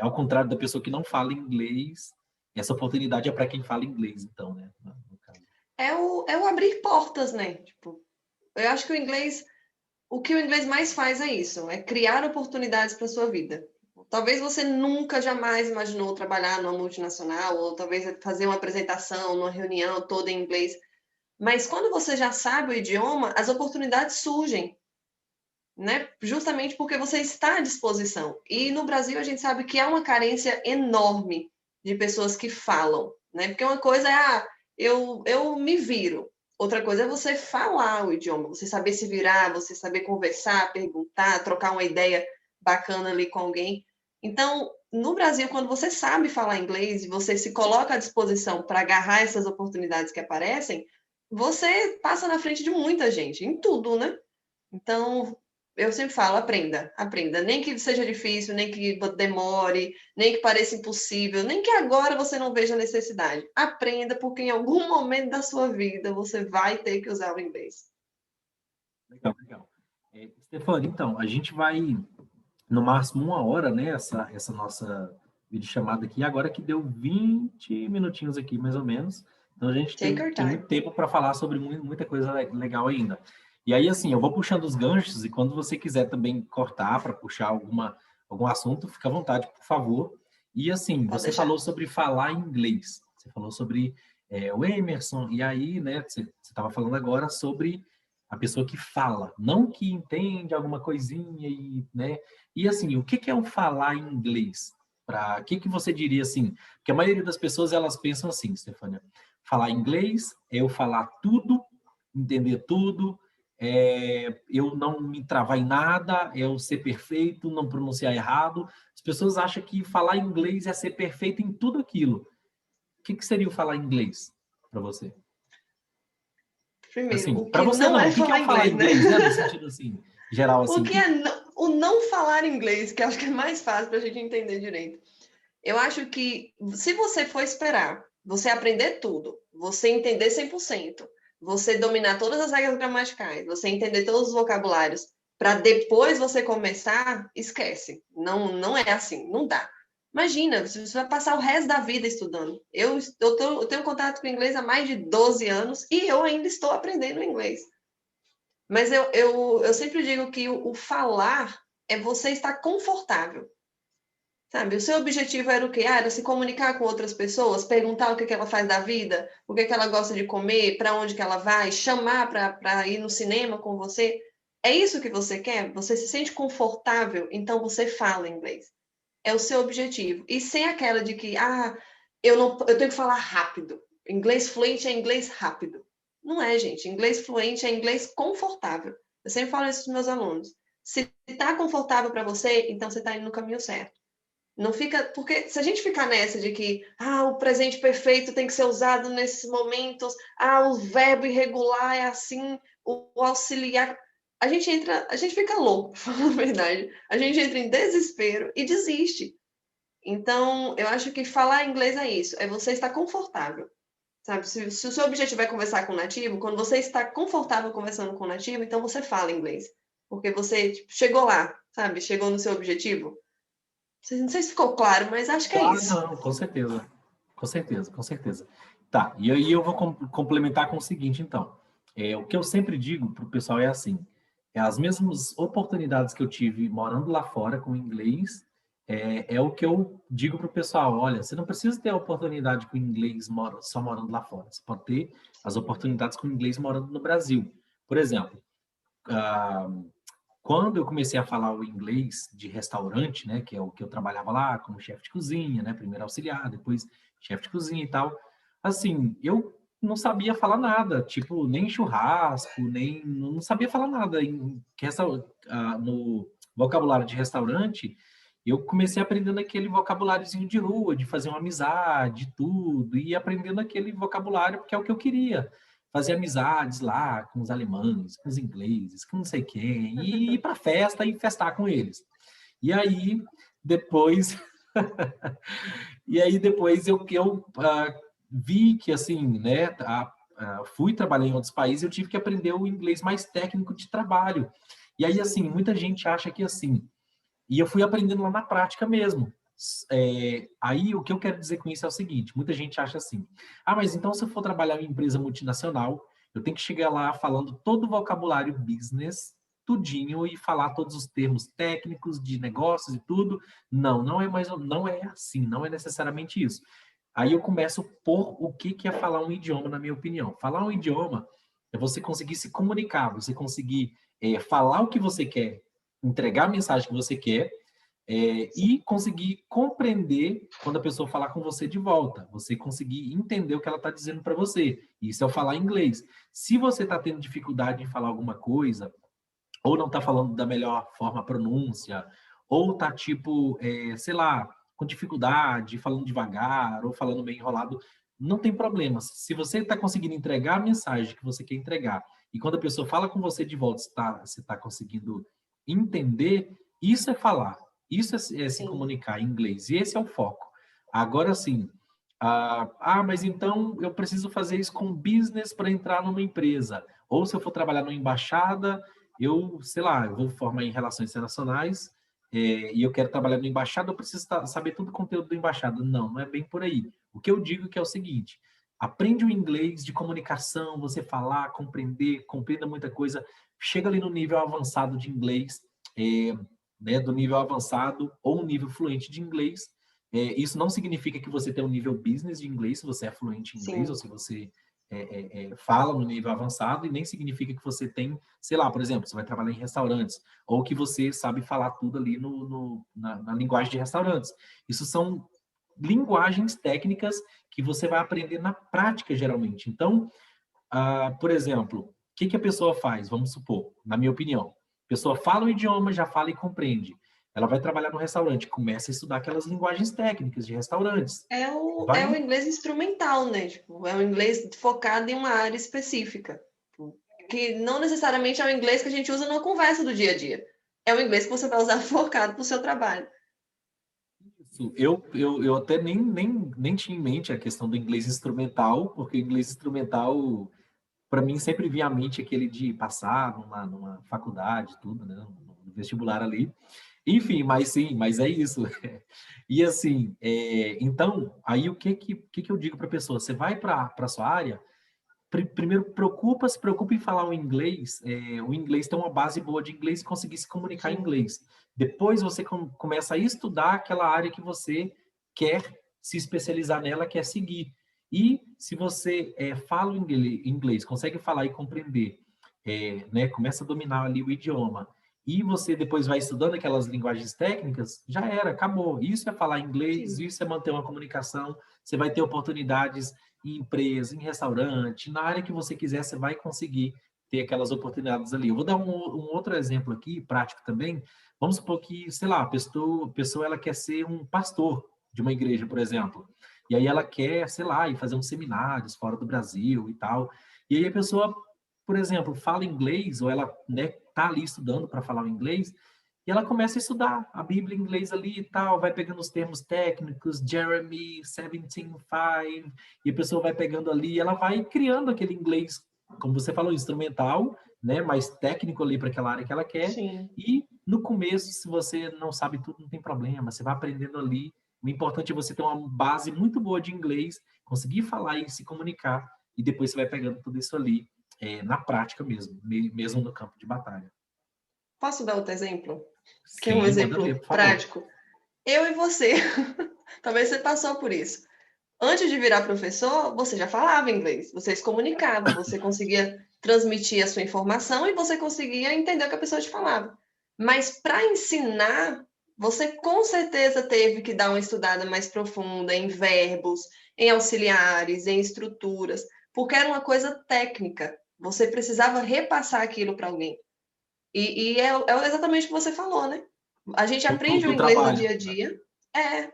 ao contrário da pessoa que não fala inglês, essa oportunidade é para quem fala inglês, então, né? No caso. É o abrir portas, né? Tipo, eu acho que o que o inglês mais faz é isso, é criar oportunidades para sua vida. Talvez você nunca, jamais imaginou trabalhar numa multinacional, ou talvez fazer uma apresentação, numa reunião toda em inglês. Mas quando você já sabe o idioma, as oportunidades surgem, né? Justamente porque você está à disposição. E no Brasil a gente sabe que há uma carência enorme de pessoas que falam, né? Porque uma coisa é, eu me viro. Outra coisa é você falar o idioma, você saber se virar, você saber conversar, perguntar, trocar uma ideia bacana ali com alguém. Então, no Brasil, quando você sabe falar inglês e você se coloca à disposição para agarrar essas oportunidades que aparecem, você passa na frente de muita gente, em tudo, né? Então, eu sempre falo, aprenda, aprenda. Nem que seja difícil, nem que demore, nem que pareça impossível, nem que agora você não veja necessidade. Aprenda, porque em algum momento da sua vida você vai ter que usar o inglês. Legal, legal. Stefano, então, a gente vai no máximo 1 hora, né? Essa nossa videochamada aqui, agora que deu 20 minutinhos aqui, mais ou menos. Então a gente Take tem, your tem time. muito tempo para falar sobre muita coisa legal ainda. E aí, assim, eu vou puxando os ganchos, e quando você quiser também cortar para puxar algum assunto, fica à vontade, por favor. E assim, Pode você falou deixar. sobre falar inglês, você falou sobre o Emerson, e aí, né, você estava falando agora sobre a pessoa que fala, não que entende alguma coisinha e, né, e assim, o que é o falar em inglês? O que você diria assim? Porque a maioria das pessoas, elas pensam assim, Stefânia, falar inglês é eu falar tudo, entender tudo, eu não me travar em nada, é eu ser perfeito, não pronunciar errado. As pessoas acham que falar inglês é ser perfeito em tudo aquilo. O que seria o falar inglês para você? Primeiro, Assim, o para que você não não, é o que é falar o falar inglês, né? inglês, né? No sentido assim, geral, O assim, que é o não falar inglês, que eu acho que é mais fácil para a gente entender direito. Eu acho que se você for esperar você aprender tudo, você entender 100%, você dominar todas as regras gramaticais, você entender todos os vocabulários, para depois você começar, esquece. Não, não é assim, não dá. Imagina, você vai passar o resto da vida estudando. Eu tenho contato com inglês há mais de 12 anos e eu ainda estou aprendendo inglês. Mas eu sempre digo que o falar é você estar confortável. Sabe, o seu objetivo era o quê? Ah, era se comunicar com outras pessoas, perguntar o que ela faz da vida, o que ela gosta de comer, para onde que ela vai, chamar para ir no cinema com você. É isso que você quer? Você se sente confortável, então você fala inglês. É o seu objetivo. E sem aquela de que, eu tenho que falar rápido. Inglês fluente é inglês rápido. Não é, gente. Inglês fluente é inglês confortável. Eu sempre falo isso para os meus alunos. Se está confortável para você, então você está indo no caminho certo. Não fica, porque se a gente ficar nessa de que o presente perfeito tem que ser usado nesses momentos, o verbo irregular é assim, o auxiliar, a gente fica louco, falando a verdade. A gente entra em desespero e desiste. Então, eu acho que falar inglês é isso, é você estar confortável. Sabe, se o seu objetivo é conversar com o nativo, quando você está confortável conversando com o nativo, então você fala inglês. Porque você chegou lá, sabe? Chegou no seu objetivo. Não sei se ficou claro, mas acho que é claro, isso. não, com certeza. Com certeza, com certeza. Tá, e aí eu vou complementar com o seguinte, então. O que eu sempre digo para o pessoal é assim, as mesmas oportunidades que eu tive morando lá fora com inglês, é o que eu digo para o pessoal, olha, você não precisa ter a oportunidade com inglês só morando lá fora, você pode ter as oportunidades com inglês morando no Brasil. Por exemplo, ah, quando eu comecei a falar o inglês de restaurante, né, que é o que eu trabalhava lá como chefe de cozinha, né, primeiro auxiliar, depois chefe de cozinha e tal, assim, eu não sabia falar nada, tipo, nem churrasco, nem não sabia falar nada no vocabulário de restaurante. Eu comecei aprendendo aquele vocabuláriozinho de rua, de fazer uma amizade, tudo, e aprendendo aquele vocabulário porque é o que eu queria fazer amizades lá com os alemães, com os ingleses, com não sei quem, e ir para festa e festar com eles. E aí, depois, eu vi que, assim, né, fui trabalhar em outros países, eu tive que aprender o inglês mais técnico de trabalho. E aí, assim, muita gente acha que, assim, e eu fui aprendendo lá na prática mesmo. Aí o que eu quero dizer com isso é o seguinte: muita gente acha assim, mas então se eu for trabalhar em empresa multinacional, eu tenho que chegar lá falando todo o vocabulário business, tudinho, e falar todos os termos técnicos de negócios e tudo. Não, não é assim, não é necessariamente isso. Aí eu começo por o que é falar um idioma, na minha opinião. Falar um idioma é você conseguir se comunicar, você conseguir falar o que você quer, entregar a mensagem que você quer, e conseguir compreender quando a pessoa falar com você de volta. Você conseguir entender o que ela está dizendo para você. Isso é o falar inglês. Se você está tendo dificuldade em falar alguma coisa, ou não está falando da melhor forma a pronúncia, ou está tipo, sei lá, com dificuldade, falando devagar, ou falando meio enrolado, não tem problema. Se você está conseguindo entregar a mensagem que você quer entregar, e quando a pessoa fala com você de volta, você está conseguindo entender, isso é falar, isso é se Sim. comunicar em inglês, e esse é o foco. Agora sim, mas então eu preciso fazer isso com business para entrar numa empresa. Ou se eu for trabalhar numa embaixada, sei lá, eu vou formar em relações internacionais, e eu quero trabalhar no embaixada, eu preciso saber todo o conteúdo do embaixada. Não, não é bem por aí. O que eu digo que é o seguinte: aprende o inglês de comunicação, você falar, compreender, compreenda muita coisa, chega ali no nível avançado de inglês, né, do nível avançado ou um nível fluente de inglês. Isso não significa que você tem um nível business de inglês, se você é fluente em inglês ou Sim. se você fala no nível avançado e nem significa que você tem, sei lá, por exemplo, você vai trabalhar em restaurantes, ou que você sabe falar tudo ali na linguagem de restaurantes. Isso são linguagens técnicas que você vai aprender na prática, geralmente. Então, por exemplo, o que a pessoa faz? Vamos supor, na minha opinião, a pessoa fala o idioma, já fala e compreende. Ela vai trabalhar no restaurante, começa a estudar aquelas linguagens técnicas de restaurantes. É o inglês instrumental, né? Tipo, é o inglês focado em uma área específica. Que não necessariamente é o inglês que a gente usa numa conversa do dia a dia. É o inglês que você vai usar focado para o seu trabalho. Eu até nem tinha em mente a questão do inglês instrumental, porque o inglês instrumental, para mim, sempre vinha à mente aquele de passar numa faculdade, tudo, né? No vestibular ali. Enfim, mas sim, mas é isso. E assim, então, aí o que eu digo para a pessoa? Você vai para a sua área, primeiro se preocupa em falar o inglês. O inglês tem uma base boa de inglês e conseguir se comunicar em Sim. inglês. Depois você começa a estudar aquela área que você quer se especializar nela, quer seguir. E se você fala o inglês, consegue falar e compreender, né, começa a dominar ali o idioma, e você depois vai estudando aquelas linguagens técnicas, já era, acabou. Isso é falar inglês, Sim. isso é manter uma comunicação, você vai ter oportunidades em empresa, em restaurante, na área que você quiser, você vai conseguir ter aquelas oportunidades ali. Eu vou dar um outro exemplo aqui, prático também. Vamos supor que, sei lá, a pessoa ela quer ser um pastor de uma igreja, por exemplo. E aí ela quer, sei lá, ir fazer uns seminários fora do Brasil e tal. E aí a pessoa, por exemplo, fala inglês, ou ela, né, tá ali estudando para falar o inglês, e ela começa a estudar a Bíblia em inglês ali e tal, vai pegando os termos técnicos, Jeremy 17:5, e a pessoa vai pegando ali, e ela vai criando aquele inglês, como você falou, instrumental, né, mais técnico ali para aquela área que ela quer. Sim. E no começo, se você não sabe tudo, não tem problema, você vai aprendendo ali. O importante é você ter uma base muito boa de inglês, conseguir falar e se comunicar, e depois você vai pegando tudo isso ali, na prática mesmo, mesmo no campo de batalha. Posso dar outro exemplo? Que é um Sim, manda ver, exemplo por favor. prático. Eu e você, talvez você passou por isso. Antes de virar professor, você já falava inglês, você se comunicava, você conseguia transmitir a sua informação e você conseguia entender o que a pessoa te falava. Mas para ensinar, você com certeza teve que dar uma estudada mais profunda em verbos, em auxiliares, em estruturas, porque era uma coisa técnica. Você precisava repassar aquilo para alguém. E é exatamente o que você falou, né? A gente aprende o Do inglês no trabalho. dia a dia.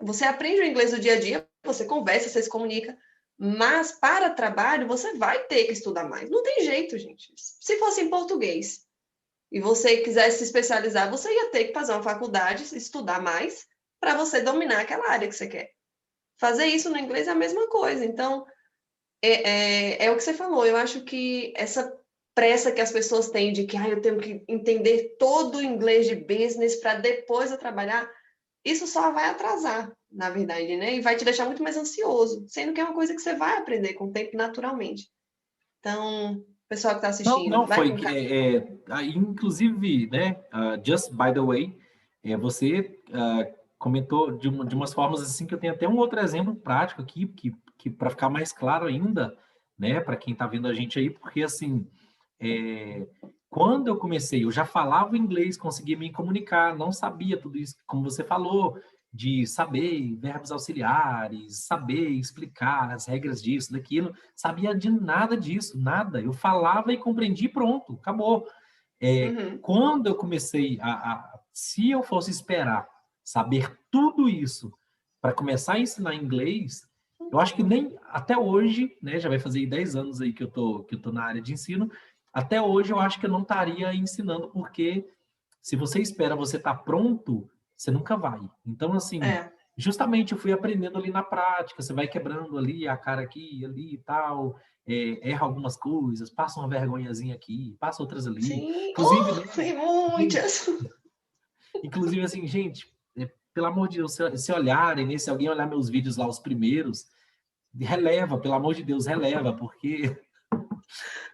Você aprende o inglês no dia a dia, você conversa, você se comunica, mas para trabalho você vai ter que estudar mais. Não tem jeito, gente. Se fosse em português e você quisesse se especializar, você ia ter que fazer uma faculdade, estudar mais, para você dominar aquela área que você quer. Fazer isso no inglês é a mesma coisa. Então, é o que você falou. Eu acho que essa pressa que as pessoas têm de que eu tenho que entender todo o inglês de business para depois eu trabalhar, isso só vai atrasar, na verdade, né? E vai te deixar muito mais ansioso, sendo que é uma coisa que você vai aprender com o tempo naturalmente. Então, pessoal que está Não, assistindo, não, vai foi. com calma. Inclusive, né, just by the way, você comentou de umas formas assim que eu tenho até um outro exemplo prático aqui, que para ficar mais claro ainda, né, para quem está vendo a gente aí, porque assim, quando eu comecei, eu já falava inglês, conseguia me comunicar, não sabia tudo isso, como você falou, de saber verbos auxiliares, saber explicar as regras disso, daquilo, sabia de nada disso, nada. Eu falava e compreendi, pronto, acabou. Uhum. Quando eu comecei se eu fosse esperar saber tudo isso para começar a ensinar inglês, eu acho que nem até hoje, né, já vai fazer 10 anos aí que eu tô na área de ensino, até hoje eu acho que eu não estaria ensinando, porque se você espera você estar pronto, você nunca vai. Então, assim, É. justamente eu fui aprendendo ali na prática, você vai quebrando ali a cara aqui, ali e tal, erra algumas coisas, passa uma vergonhazinha aqui, passa outras ali. Sim, Inclusive, né, tem gente, muitas. inclusive assim, gente, pelo amor de Deus, se olharem, né, se alguém olhar meus vídeos lá, os primeiros, releva, pelo amor de Deus, releva, porque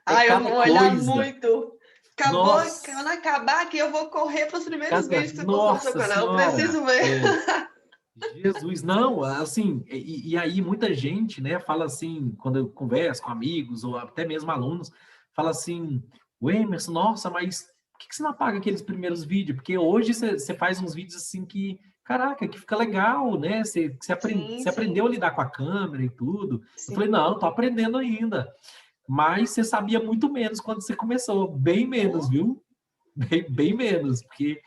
é Eu cada vou olhar coisa. muito. Acabou, quando Nossa, acabar aqui, eu vou correr para os primeiros vídeos que você postou no seu nossa canal. Eu senhora. preciso ver. Jesus, não, assim, e aí muita gente, né, fala assim, quando eu converso com amigos ou até mesmo alunos, fala assim, o Emerson, nossa, mas por que você não apaga aqueles primeiros vídeos? Porque hoje você faz uns vídeos assim que, caraca, que fica legal, né? Sim, Você aprendeu a sim, lidar com a câmera e tudo. Eu falei, sim. não, tô aprendendo ainda. Mas você sabia muito menos quando você começou, bem menos, Oh, viu? Bem menos, porque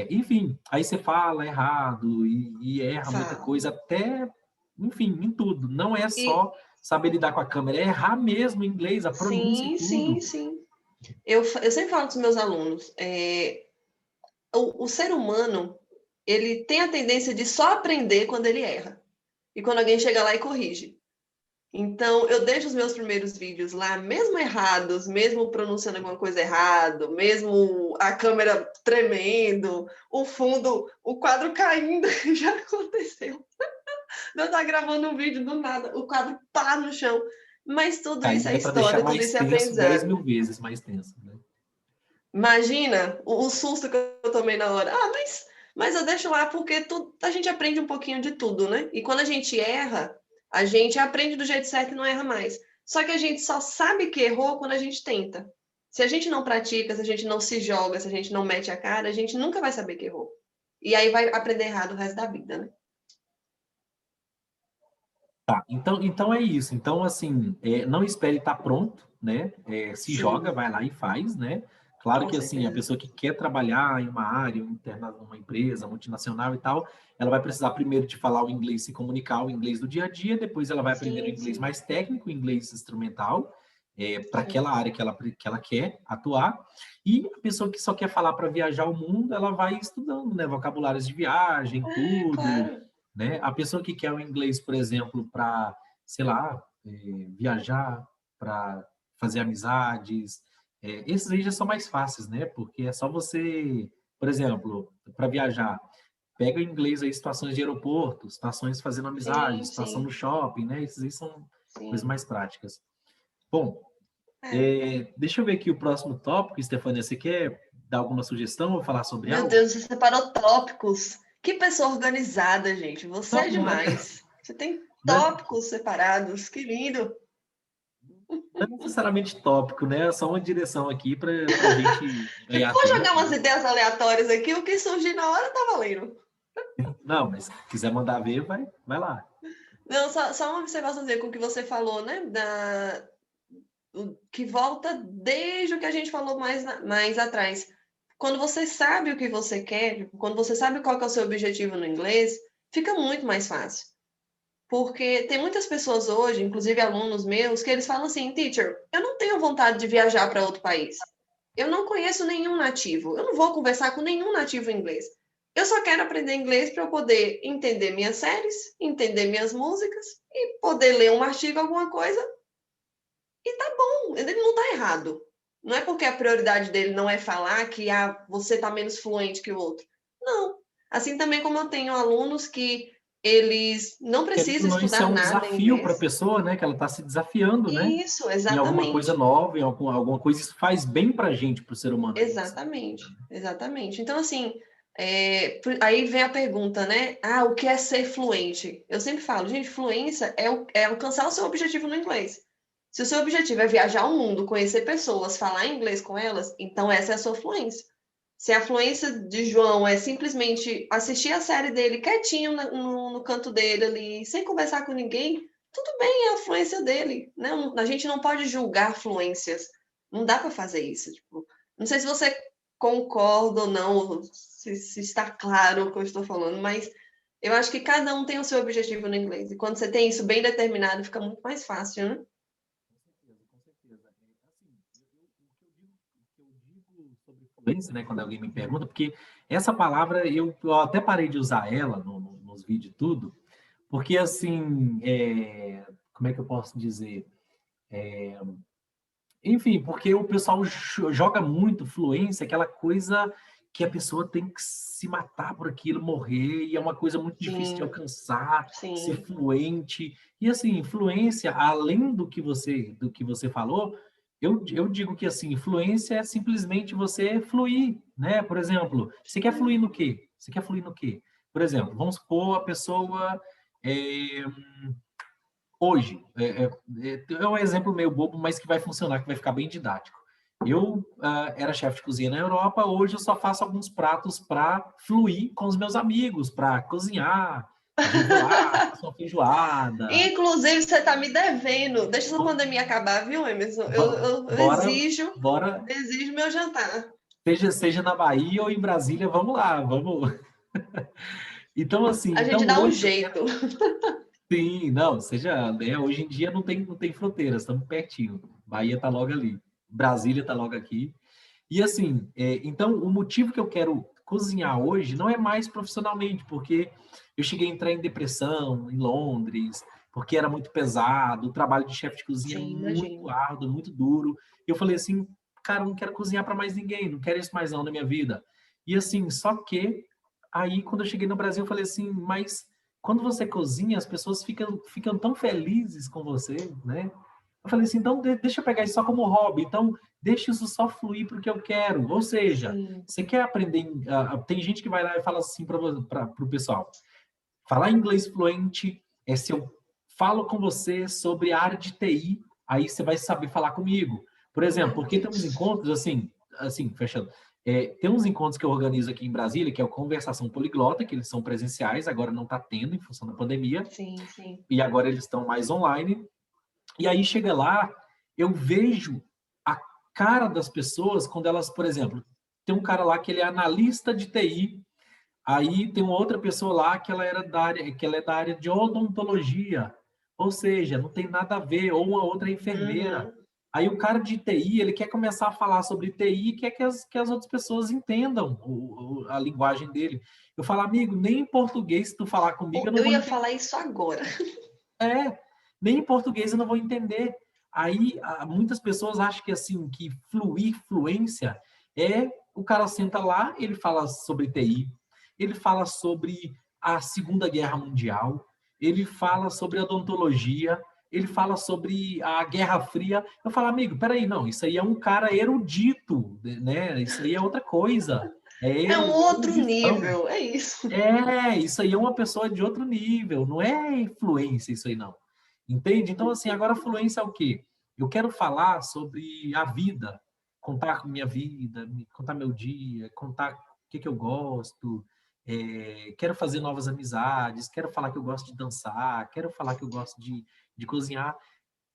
enfim, aí você fala errado e erra muita fala. coisa, até, enfim, em tudo. Não é E só saber lidar com a câmera, é errar mesmo em inglês, a pronúncia e sim, sim, tudo. sim. Eu sempre falo com os meus alunos, o ser humano, ele tem a tendência de só aprender quando ele erra. E quando alguém chega lá e corrige. Então, eu deixo os meus primeiros vídeos lá, mesmo errados, mesmo pronunciando alguma coisa errado, mesmo a câmera tremendo, o fundo, o quadro caindo, já aconteceu. Eu estar gravando um vídeo do nada, o quadro pá no chão. Mas tudo isso é Aí é para deixar história, tudo mais isso é tenso, 10 mil aprendizado. vezes mais tenso, né? Imagina o susto que eu tomei na hora. Ah, mas eu deixo lá porque a gente aprende um pouquinho de tudo, né? E quando a gente erra, a gente aprende do jeito certo e não erra mais. Só que a gente só sabe que errou quando a gente tenta. Se a gente não pratica, se a gente não se joga, se a gente não mete a cara, a gente nunca vai saber que errou. E aí vai aprender errado o resto da vida, né? Tá, então é isso. Então, assim, não espere estar pronto, né? Se joga, Sim, vai lá e faz, né? Claro com que, assim, a certeza. pessoa que quer trabalhar em uma área, interna, uma empresa multinacional e tal, ela vai precisar primeiro de falar o inglês, se comunicar, o inglês do dia a dia, depois ela vai aprender o Sim, inglês sim. mais técnico, o inglês instrumental, para aquela Certo. área que ela quer atuar. E a pessoa que só quer falar para viajar o mundo, ela vai estudando, né? Vocabulários de viagem, É, tudo, claro. né? A pessoa que quer o inglês, por exemplo, para, sei lá, viajar, para fazer amizades, esses aí já são mais fáceis, né? Porque é só você, por exemplo, para viajar, pega em inglês aí situações de aeroporto, situações fazendo amizade, Sim, situação no sim, shopping, né? Esses aí são coisas sim. mais práticas. Bom, É. deixa eu ver aqui o próximo tópico, Stefania, você quer dar alguma sugestão ou falar sobre Meu algo? Deus, você separou tópicos. Que pessoa organizada, gente. Você Não, é demais. Você tem não é, tópicos separados. Que lindo. não é necessariamente tópico, né? É só uma direção aqui para a gente Eu ganhar vou tempo, jogar umas né? ideias aleatórias aqui. O que surgir na hora tá valendo. Não, mas se quiser mandar ver, vai lá. Não, só uma observação com o que você falou, né? Que volta desde o que a gente falou mais atrás. Quando você sabe o que você quer, tipo, quando você sabe qual que é o seu objetivo no inglês, fica muito mais fácil. Porque tem muitas pessoas hoje, inclusive alunos meus, que eles falam assim: teacher, eu não tenho vontade de viajar para outro país. Eu não conheço nenhum nativo. Eu não vou conversar com nenhum nativo em inglês. Eu só quero aprender inglês para eu poder entender minhas séries, entender minhas músicas e poder ler um artigo, alguma coisa. E tá bom, ele não tá errado. Não é porque a prioridade dele não é falar que você tá menos fluente que o outro. Não. Assim também como eu tenho alunos que eles não Querendo ou precisam não, isso é estudar um nada em desafio para a inglês. pessoa, né? Que ela está se desafiando, né? Isso, Em alguma coisa exatamente. nova, em alguma coisa, isso faz bem para a gente, para o ser humano. Exatamente, exatamente. Então, assim, aí vem a pergunta, né? Ah, o que é ser fluente? Eu sempre falo, gente, fluência é alcançar o seu objetivo no inglês. Se o seu objetivo é viajar o mundo, conhecer pessoas, falar inglês com elas, então essa é a sua fluência. Se a fluência de João é simplesmente assistir a série dele quietinho no canto dele ali, sem conversar com ninguém, tudo bem, é a fluência dele, né? A gente não pode julgar fluências. Não dá para fazer isso. Tipo, não sei se você concorda ou não, se está claro o que eu estou falando, mas eu acho que cada um tem o seu objetivo no inglês. E quando você tem isso bem determinado, fica muito mais fácil, né? Com certeza. O que eu digo sobre fluência, né? Quando alguém me pergunta, porque essa palavra eu até parei de usar ela nos vídeos e tudo, porque assim, como é que eu posso dizer? Enfim, porque o pessoal joga muito fluência, aquela coisa que a pessoa tem que se matar por aquilo, morrer, e é uma coisa muito difícil de Sim, alcançar, ser sim. fluente. E assim, fluência, além do que você falou, eu digo que assim, fluência é simplesmente você fluir, né? Por exemplo, você quer fluir no quê? Você quer fluir no quê? Por exemplo, vamos supor a pessoa é, hoje, é um exemplo meio bobo, mas que vai funcionar, que vai ficar bem didático. Eu era chefe de cozinha na Europa, hoje eu só faço alguns pratos para fluir com os meus amigos, para cozinhar. A gente vai lá, faço uma feijoada. Inclusive, você está me devendo. Deixa essa pandemia acabar, viu, Emerson? Eu Bora, exijo, bora, exijo meu jantar. seja na Bahia ou em Brasília, vamos lá, vamos. Então, assim, A gente então dá um hoje eu quero. jeito. Sim, não, seja, né, hoje em dia não tem fronteiras, estamos pertinho. Bahia está logo ali, Brasília está logo aqui. E assim, então o motivo que eu quero cozinhar hoje não é mais profissionalmente, porque eu cheguei a entrar em depressão em Londres, porque era muito pesado, o trabalho de chefe de cozinha é Sim, muito imagino. árduo, muito duro. E eu falei assim, cara, eu não quero cozinhar para mais ninguém, não quero isso mais não na minha vida. E assim, só que aí quando eu cheguei no Brasil, eu falei assim, mas quando você cozinha, as pessoas ficam tão felizes com você, né? Eu falei assim, então deixa eu pegar isso só como hobby, então deixa isso só fluir para o que eu quero. Ou seja, Sim. você quer aprender. Tem gente que vai lá e fala assim para o pessoal: falar inglês fluente é se eu falo com você sobre a área de TI, aí você vai saber falar comigo. Por exemplo, Meu porque tem uns Deus. encontros assim, fechando. Tem uns encontros que eu organizo aqui em Brasília, que é o Conversação Poliglota, que eles são presenciais, agora não está tendo em função da pandemia, Sim, sim. e agora eles estão mais online. E aí chega lá, eu vejo a cara das pessoas quando elas, por exemplo, tem um cara lá que ele é analista de TI, aí tem uma outra pessoa lá que ela é da área de odontologia, ou seja, não tem nada a ver, ou uma outra enfermeira. Uhum. Aí o cara de TI, ele quer começar a falar sobre TI e quer que as outras pessoas entendam a linguagem dele. Eu falo, amigo, nem em português, se tu falar comigo, eu não Eu vou ia entender. falar isso agora. Nem em português eu não vou entender. Aí muitas pessoas acham que assim, que fluir, fluência é o cara senta lá, ele fala sobre TI, ele fala sobre a Segunda Guerra Mundial, ele fala sobre odontologia, ele fala sobre a Guerra Fria. Eu falo, amigo, peraí, não, isso aí é um cara erudito, né? Isso aí é outra coisa. É É um outro erudição. nível, é isso. Isso aí é uma pessoa de outro nível, não é influência isso aí não. Entende? Então, assim, agora fluência é o quê? Eu quero falar sobre a vida, contar minha vida, contar meu dia, contar o que eu gosto, quero fazer novas amizades, quero falar que eu gosto de dançar, quero falar que eu gosto de cozinhar.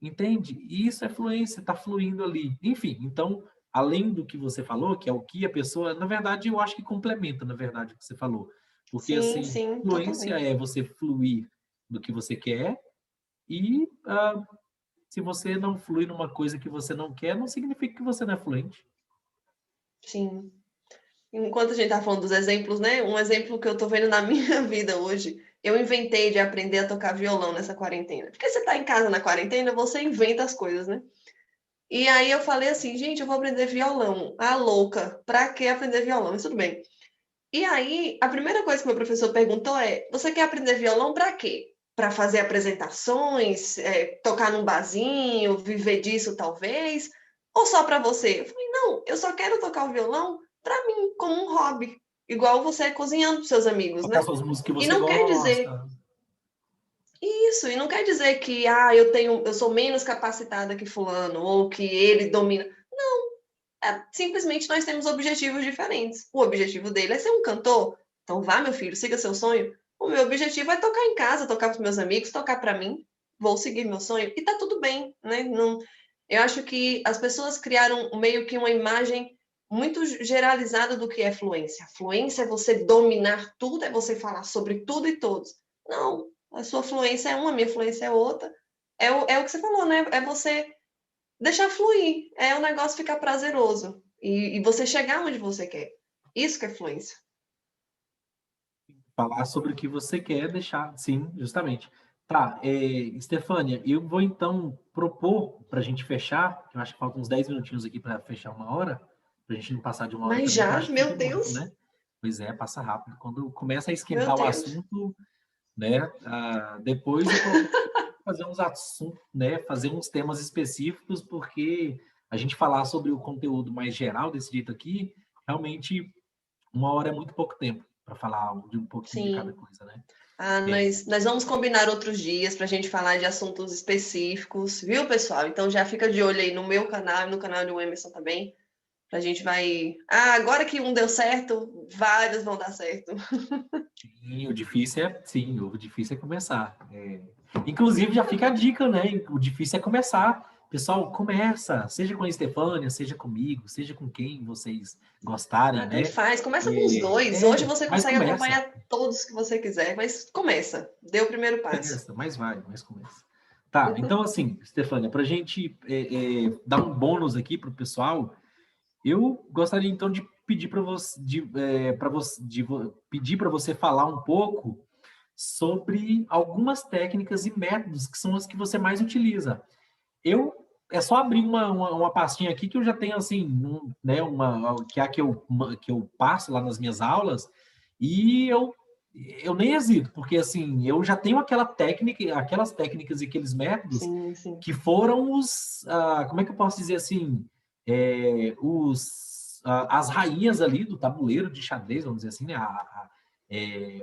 Entende? E isso é fluência, está fluindo ali. Enfim, então, além do que você falou, que é o que a pessoa, na verdade, eu acho que complementa, na verdade, o que você falou. Porque, Sim, assim, sim, fluência totalmente. é você fluir do que você quer e se você não flui numa coisa que você não quer, não significa que você não é fluente. Sim. Enquanto a gente tá falando dos exemplos, né? Um exemplo que eu tô vendo na minha vida hoje, eu inventei de aprender a tocar violão nessa quarentena. Porque você tá em casa na quarentena, você inventa as coisas, né? E aí eu falei assim, gente, eu vou aprender violão. Ah, louca, pra que aprender violão? Mas tudo bem. E aí, a primeira coisa que meu professor perguntou é: você quer aprender violão para quê? Para fazer apresentações, tocar num barzinho, viver disso talvez? Ou só para você? Eu falei: não, eu só quero tocar o violão para mim, como um hobby, igual você cozinhando para seus amigos, Tocar né? suas músicas que E você não quer dizer gosta. isso, e não quer dizer que eu sou menos capacitada que fulano ou que ele domina. Simplesmente nós temos objetivos diferentes. O objetivo dele é ser um cantor. Então vá, meu filho, siga seu sonho. O meu objetivo é tocar em casa, tocar para os meus amigos, tocar para mim. Vou seguir meu sonho. E tá tudo bem, né? Não, eu acho que as pessoas criaram meio que uma imagem muito generalizada do que é fluência. Fluência é você dominar tudo, é você falar sobre tudo e todos. Não, a sua fluência é uma, a minha fluência é outra. É o que você falou, né? É você deixar fluir, é o negócio ficar prazeroso e você chegar onde você quer. Isso que é fluência. Falar sobre o que você quer deixar, sim, justamente. Tá, Estefânia, eu vou então propor para a gente fechar, que eu acho que faltam uns 10 minutinhos aqui para fechar uma hora, para a gente não passar de uma hora Mas também, que eu já, acho que fica meu muito, Deus, né? Pois é, passa rápido. Quando começa a meu esquentar o Deus. assunto, né? Depois eu coloquei fazer uns assuntos, né? Fazer uns temas específicos, porque a gente falar sobre o conteúdo mais geral desse jeito aqui, realmente uma hora é muito pouco tempo para falar de um pouquinho de cada coisa, né? Nós vamos combinar outros dias para a gente falar de assuntos específicos, viu, pessoal? Então já fica de olho aí no meu canal e no canal do Emerson também. A gente vai. Agora que um deu certo, vários vão dar certo. Sim, o difícil é começar. Inclusive, já fica a dica, né? O difícil é começar. Pessoal, começa, seja com a Estefânia, seja comigo, seja com quem vocês gostarem, né? Tanto faz, começa com os dois. Hoje você mas consegue começa. acompanhar todos que você quiser, mas começa, dê o primeiro passo. Mas começa. Tá, então assim, Estefânia, para a gente dar um bônus aqui para o pessoal, eu gostaria então de pedir para você, pedir para você falar um pouco sobre algumas técnicas e métodos que são as que você mais utiliza. É só abrir uma pastinha aqui que eu já tenho assim, né, que eu passo lá nas minhas aulas e eu nem hesito, porque assim, eu já tenho aquelas técnicas e aqueles métodos sim. que foram como é que eu posso dizer assim, as rainhas ali do tabuleiro de xadrez, vamos dizer assim, né?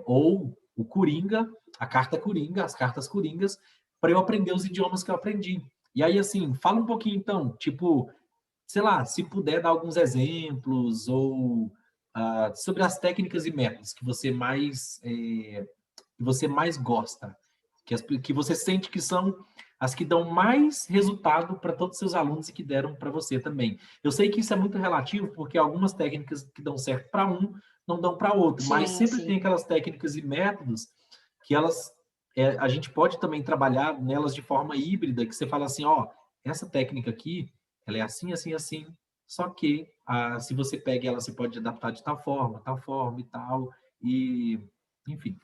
Ou o Coringa, a carta Coringa, as cartas Coringas, para eu aprender os idiomas que eu aprendi. E aí, assim, fala um pouquinho então, tipo, sei lá, se puder dar alguns exemplos ou sobre as técnicas e métodos que você mais gosta, que você sente que são as que dão mais resultado para todos os seus alunos e que deram para você também. Eu sei que isso é muito relativo, porque algumas técnicas que dão certo para um não dão para outro, mas sempre tem aquelas técnicas e métodos que a gente pode também trabalhar nelas de forma híbrida, que você fala assim, ó, essa técnica aqui, ela é assim, assim, assim, só que se você pega ela, você pode adaptar de tal forma e tal, e enfim.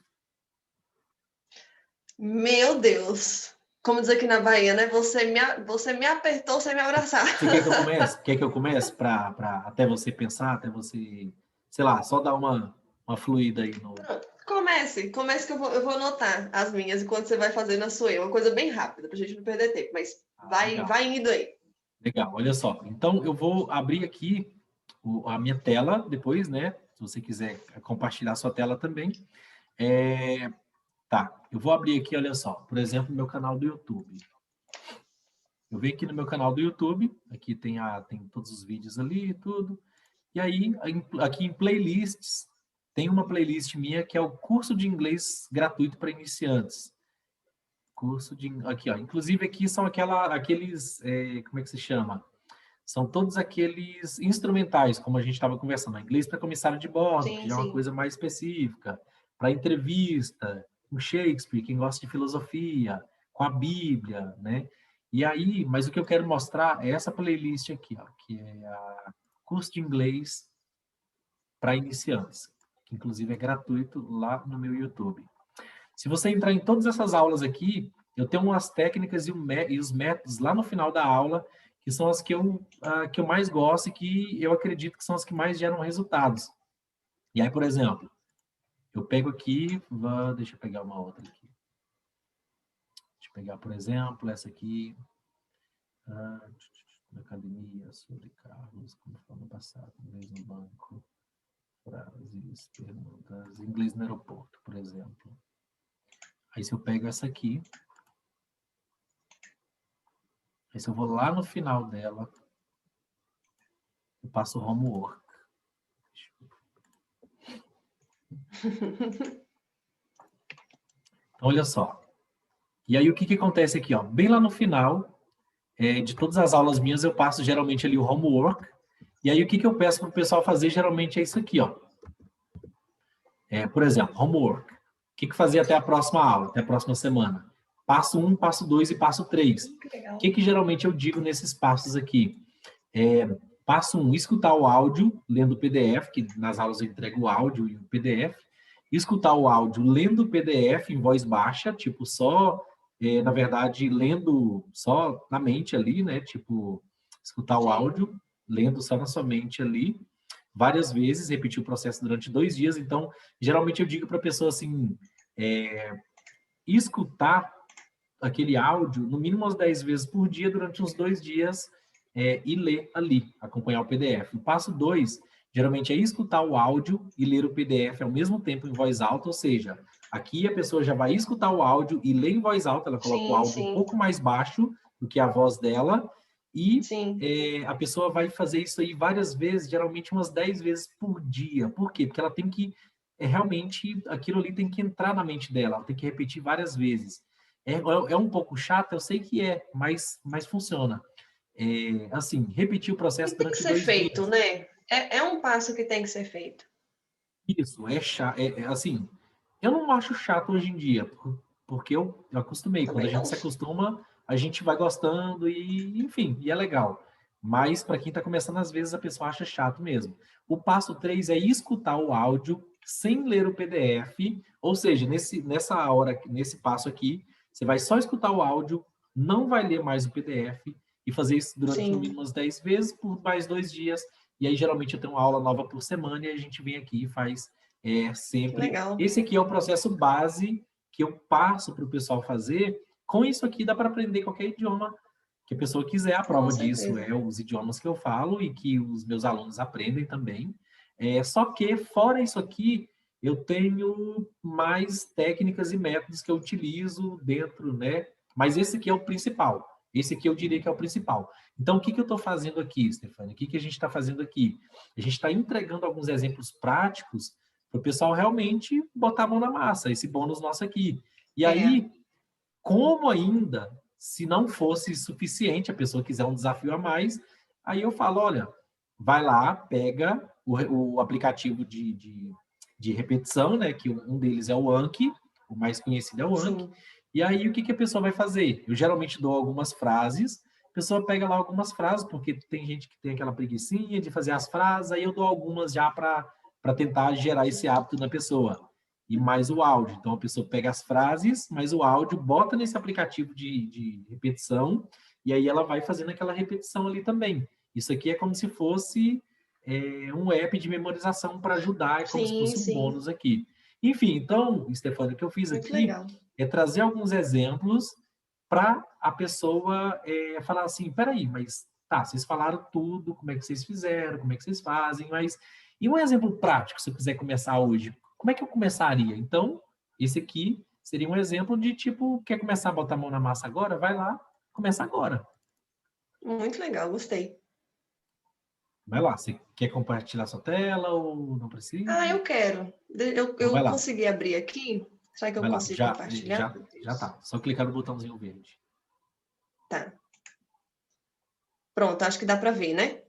Meu Deus! Como diz aqui na Bahia, né? Você me apertou sem me abraçar. Você quer que eu comece? Quer que eu comece para até você pensar, até você, sei lá, só dar uma fluida aí no. Pronto. Comece que eu vou anotar as minhas enquanto você vai fazendo a sua. É uma coisa bem rápida, para a gente não perder tempo, mas vai indo aí. Legal, olha só. Então, eu vou abrir aqui a minha tela depois, né? Se você quiser compartilhar a sua tela também. Tá, eu vou abrir aqui, olha só. Por exemplo, meu canal do YouTube. Eu venho aqui no meu canal do YouTube. Aqui tem todos os vídeos ali e tudo. E aí, aqui em playlists, tem uma playlist minha que é o curso de inglês gratuito para iniciantes. Aqui, ó. Inclusive, aqui são aqueles. Como é que se chama? São todos aqueles instrumentais, como a gente estava conversando, inglês para comissário de bordo, que já é uma coisa mais específica, para entrevista, com Shakespeare, quem gosta de filosofia, com a Bíblia, né? E aí, mas o que eu quero mostrar é essa playlist aqui, ó, que é a curso de inglês para iniciantes, que inclusive é gratuito lá no meu YouTube. Se você entrar em todas essas aulas aqui, eu tenho umas técnicas e os métodos lá no final da aula, que são as que eu mais gosto e que eu acredito que são as que mais geram resultados. E aí, por exemplo, eu pego aqui, deixa eu pegar uma outra aqui. Deixa eu pegar, por exemplo, essa aqui. Na academia, sobre carros, como foi no passado, inglês no banco, frases, perguntas, inglês no aeroporto, por exemplo. Aí se eu pego essa aqui, aí se eu vou lá no final dela, eu passo o homework. Então, olha só. E aí o que acontece aqui, ó? Bem lá no final de todas as aulas minhas, eu passo geralmente ali o homework. E aí o que eu peço para o pessoal fazer geralmente é isso aqui, ó. Por exemplo, homework. O que fazer até a próxima aula, até a próxima semana? Passo 1, passo 2 e passo 3. O que geralmente eu digo nesses passos aqui? Passo 1, escutar o áudio, lendo o PDF, que nas aulas eu entrego o áudio e o PDF. Escutar o áudio lendo o PDF em voz baixa, tipo, só, na verdade, lendo só na mente ali, né? Tipo, escutar o áudio, lendo só na sua mente ali, várias vezes, repetir o processo durante 2 dias. Então, geralmente eu digo para a pessoa assim, escutar aquele áudio no mínimo umas 10 vezes por dia durante uns 2 dias e ler ali, acompanhar o PDF. O passo 2, geralmente é escutar o áudio e ler o PDF ao mesmo tempo em voz alta, ou seja, aqui a pessoa já vai escutar o áudio e ler em voz alta, ela coloca o Sim, áudio um sim, pouco mais baixo do que a voz dela, e sim. a pessoa vai fazer isso aí várias vezes, geralmente umas 10 vezes por dia. Por quê? Porque ela tem que, realmente, aquilo ali tem que entrar na mente dela, ela tem que repetir várias vezes. É um pouco chato, eu sei que mas funciona. Assim, repetir o E processo tem que durante ser 2 feito, dias. né? É um passo que tem que ser feito. Isso, é chato. Assim, eu não acho chato hoje em dia, porque eu acostumei. Quando a Também gente não. se acostuma, a gente vai gostando e, enfim, e é legal. Mas para quem está começando, às vezes a pessoa acha chato mesmo. O passo 3 é escutar o áudio sem ler o PDF, ou seja, nessa hora, nesse passo aqui, você vai só escutar o áudio, não vai ler mais o PDF e fazer isso durante no Sim, mínimo umas 10 vezes por mais 2 dias. E aí, geralmente, eu tenho uma aula nova por semana e a gente vem aqui e faz que sempre. legal. Esse aqui é o processo base que eu passo para o pessoal fazer. Com isso aqui dá para aprender qualquer idioma que a pessoa quiser. A Com prova disso certeza. é os idiomas que eu falo e que os meus alunos aprendem também. Só que, fora isso aqui, eu tenho mais técnicas e métodos que eu utilizo dentro, né? Mas esse aqui é o principal. Esse aqui eu diria que é o principal. Então, o que eu estou fazendo aqui, Stefania? O que a gente está fazendo aqui? A gente está entregando alguns exemplos práticos para o pessoal realmente botar a mão na massa, esse bônus nosso aqui. E É, aí, como ainda, se não fosse suficiente, a pessoa quiser um desafio a mais, aí eu falo, olha, vai lá, pega o aplicativo de repetição, né, que um deles é o Anki, o mais conhecido é o Anki, sim. e aí o que a pessoa vai fazer? Eu geralmente dou algumas frases, a pessoa pega lá algumas frases, porque tem gente que tem aquela preguicinha de fazer as frases, aí eu dou algumas já para tentar gerar esse hábito na pessoa e mais o áudio. Então, a pessoa pega as frases, mais o áudio, bota nesse aplicativo de repetição, e aí ela vai fazendo aquela repetição ali também. Isso aqui é como se fosse um app de memorização para ajudar, é como se Sim, fosse um sim. bônus aqui. Enfim, então, Stefano, o que eu fiz Muito aqui legal. é trazer alguns exemplos para a pessoa falar assim, peraí, mas tá, vocês falaram tudo, como é que vocês fizeram, como é que vocês fazem, mas e um exemplo prático, se eu quiser começar hoje, como é que eu começaria? Então, esse aqui seria um exemplo de tipo, quer começar a botar a mão na massa agora? Vai lá, começa agora. Muito legal, gostei. Vai lá, você quer compartilhar sua tela ou não Ah, precisa? eu quero. Então Eu vai lá, consegui abrir aqui. Será que eu vai lá. consigo Já, compartilhar? já, Meu já Deus. tá. Só clicar no botãozinho verde. Tá. Pronto, acho que dá para ver, né?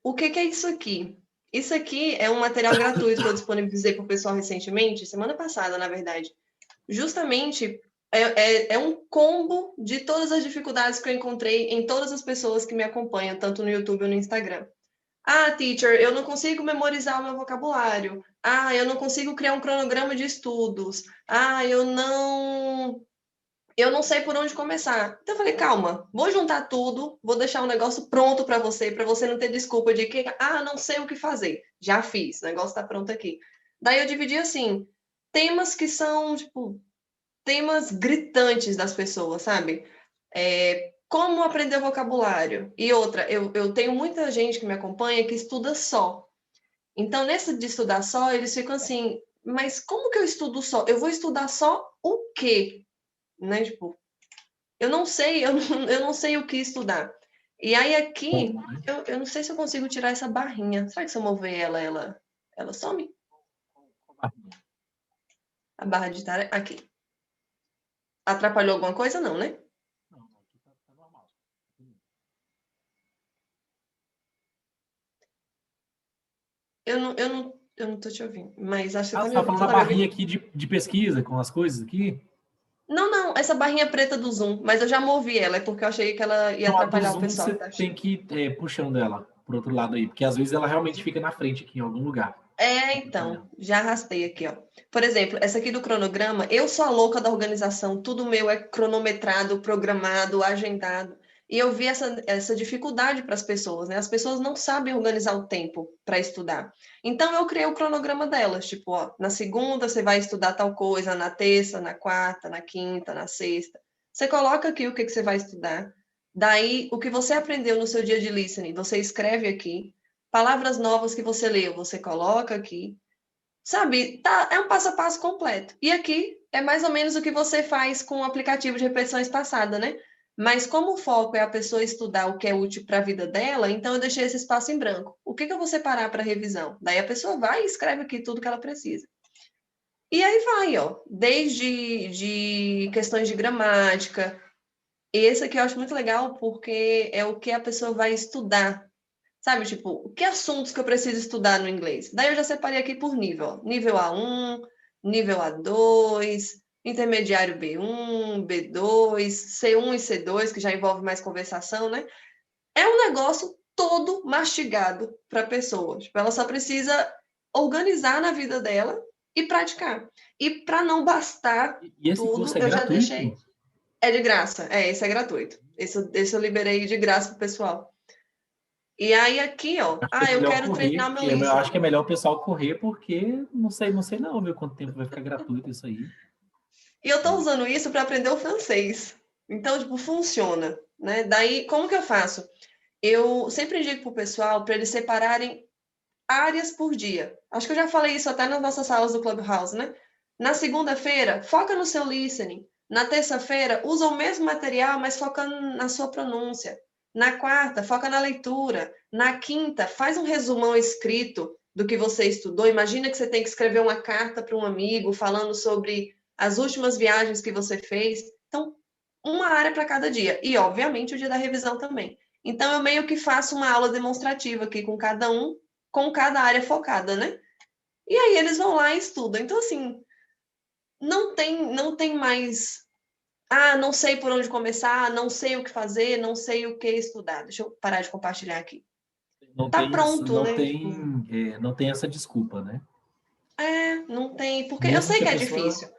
O que que é isso aqui? Isso aqui é um material gratuito que eu disponibilizei para o pessoal recentemente, semana passada, na verdade. Justamente é um combo de todas as dificuldades que eu encontrei em todas as pessoas que me acompanham, tanto no YouTube ou no Instagram. Ah, teacher, eu não consigo memorizar o meu vocabulário. Ah, eu não consigo criar um cronograma de estudos. Ah, eu não sei por onde começar. Então eu falei, calma, vou juntar tudo, vou deixar um negócio pronto para você não ter desculpa de que, ah, não sei o que fazer. Já fiz, o negócio está pronto aqui. Daí eu dividi assim, temas que são, tipo, temas gritantes das pessoas, sabe? Como aprender vocabulário. E outra, eu tenho muita gente que me acompanha que estuda só. Então, nesse de estudar só, eles ficam assim, mas como que eu estudo só? Eu vou estudar só o quê? Né? Tipo, eu não sei, eu não sei o que estudar. E aí aqui, Como, né? eu não sei se eu consigo tirar essa barrinha. Será que se eu mover ela some? A barra de tarefa? Aqui. Atrapalhou alguma coisa? Não, né? Não, não, aqui tá normal. Eu não tô te ouvindo. Mas acho que você Ah, tá você me tá ouvindo. falando Você a tá me barrinha ouvindo? aqui de pesquisa com as coisas aqui? Não, não, essa barrinha preta do Zoom. Mas eu já movi ela, é porque eu achei que ela ia Não, a do atrapalhar o Zoom pessoal você que tá tem assistindo. que ir puxando ela pro outro lado aí, porque às vezes ela realmente fica na frente aqui em algum lugar, Então, atrapalhando. já arrastei aqui, ó. Por exemplo, essa aqui do cronograma, eu sou a louca da organização, tudo meu é cronometrado, programado, agendado. E eu vi essa dificuldade para as pessoas, né? As pessoas não sabem organizar o tempo para estudar. Então, eu criei o cronograma delas, tipo, ó, na segunda você vai estudar tal coisa, na terça, na quarta, na quinta, na sexta. Você coloca aqui o que você vai estudar. Daí, o que você aprendeu no seu dia de listening, você escreve aqui. Palavras novas que você leu, você coloca aqui. Sabe, tá, é um passo a passo completo. E aqui é mais ou menos o que você faz com o aplicativo de repetição espaçada, né? Mas como o foco é a pessoa estudar o que é útil para a vida dela, então eu deixei esse espaço em branco. O que eu vou separar para revisão? Daí a pessoa vai e escreve aqui tudo que ela precisa. E aí vai, ó, desde de questões de gramática. Esse aqui eu acho muito legal porque é o que a pessoa vai estudar. Sabe, tipo, que assuntos que eu preciso estudar no inglês? Daí eu já separei aqui por nível, ó. Nível A1, nível A2, intermediário B1, B2, C1 e C2, que já envolve mais conversação, né? É um negócio todo mastigado para a pessoa. Tipo, ela só precisa organizar na vida dela e praticar. E para não bastar E esse tudo, curso é eu já deixei. gratuito? É de graça. É, esse é gratuito. Esse eu liberei de graça pro pessoal. E aí aqui, ó, Acho que é eu melhor quero correr, treinar meu porque eu acho que é listening. melhor o pessoal correr, porque não sei não, viu, quanto tempo vai ficar gratuito isso aí. E eu tô usando isso para aprender o francês. Então, tipo, funciona, né? Daí, como que eu faço? Eu sempre digo pro pessoal para eles separarem áreas por dia. Acho que eu já falei isso até nas nossas salas do Clubhouse, né? Na segunda-feira, foca no seu listening. Na terça-feira, usa o mesmo material, mas foca na sua pronúncia. Na quarta, foca na leitura. Na quinta, faz um resumão escrito do que você estudou. Imagina que você tem que escrever uma carta para um amigo falando sobre as últimas viagens que você fez. Então, uma área para cada dia. E, obviamente, o dia da revisão também. Então, eu meio que faço uma aula demonstrativa aqui com cada um, com cada área focada, né? E aí eles vão lá e estudam. Então, assim, não tem mais. Não sei por onde começar, não sei o que fazer, não sei o que estudar. Deixa eu parar de compartilhar aqui. Não Tá tem, pronto, não né? tem, não tem essa desculpa, né? Não tem. Porque eu Mesmo sei que a que é pessoa... difícil.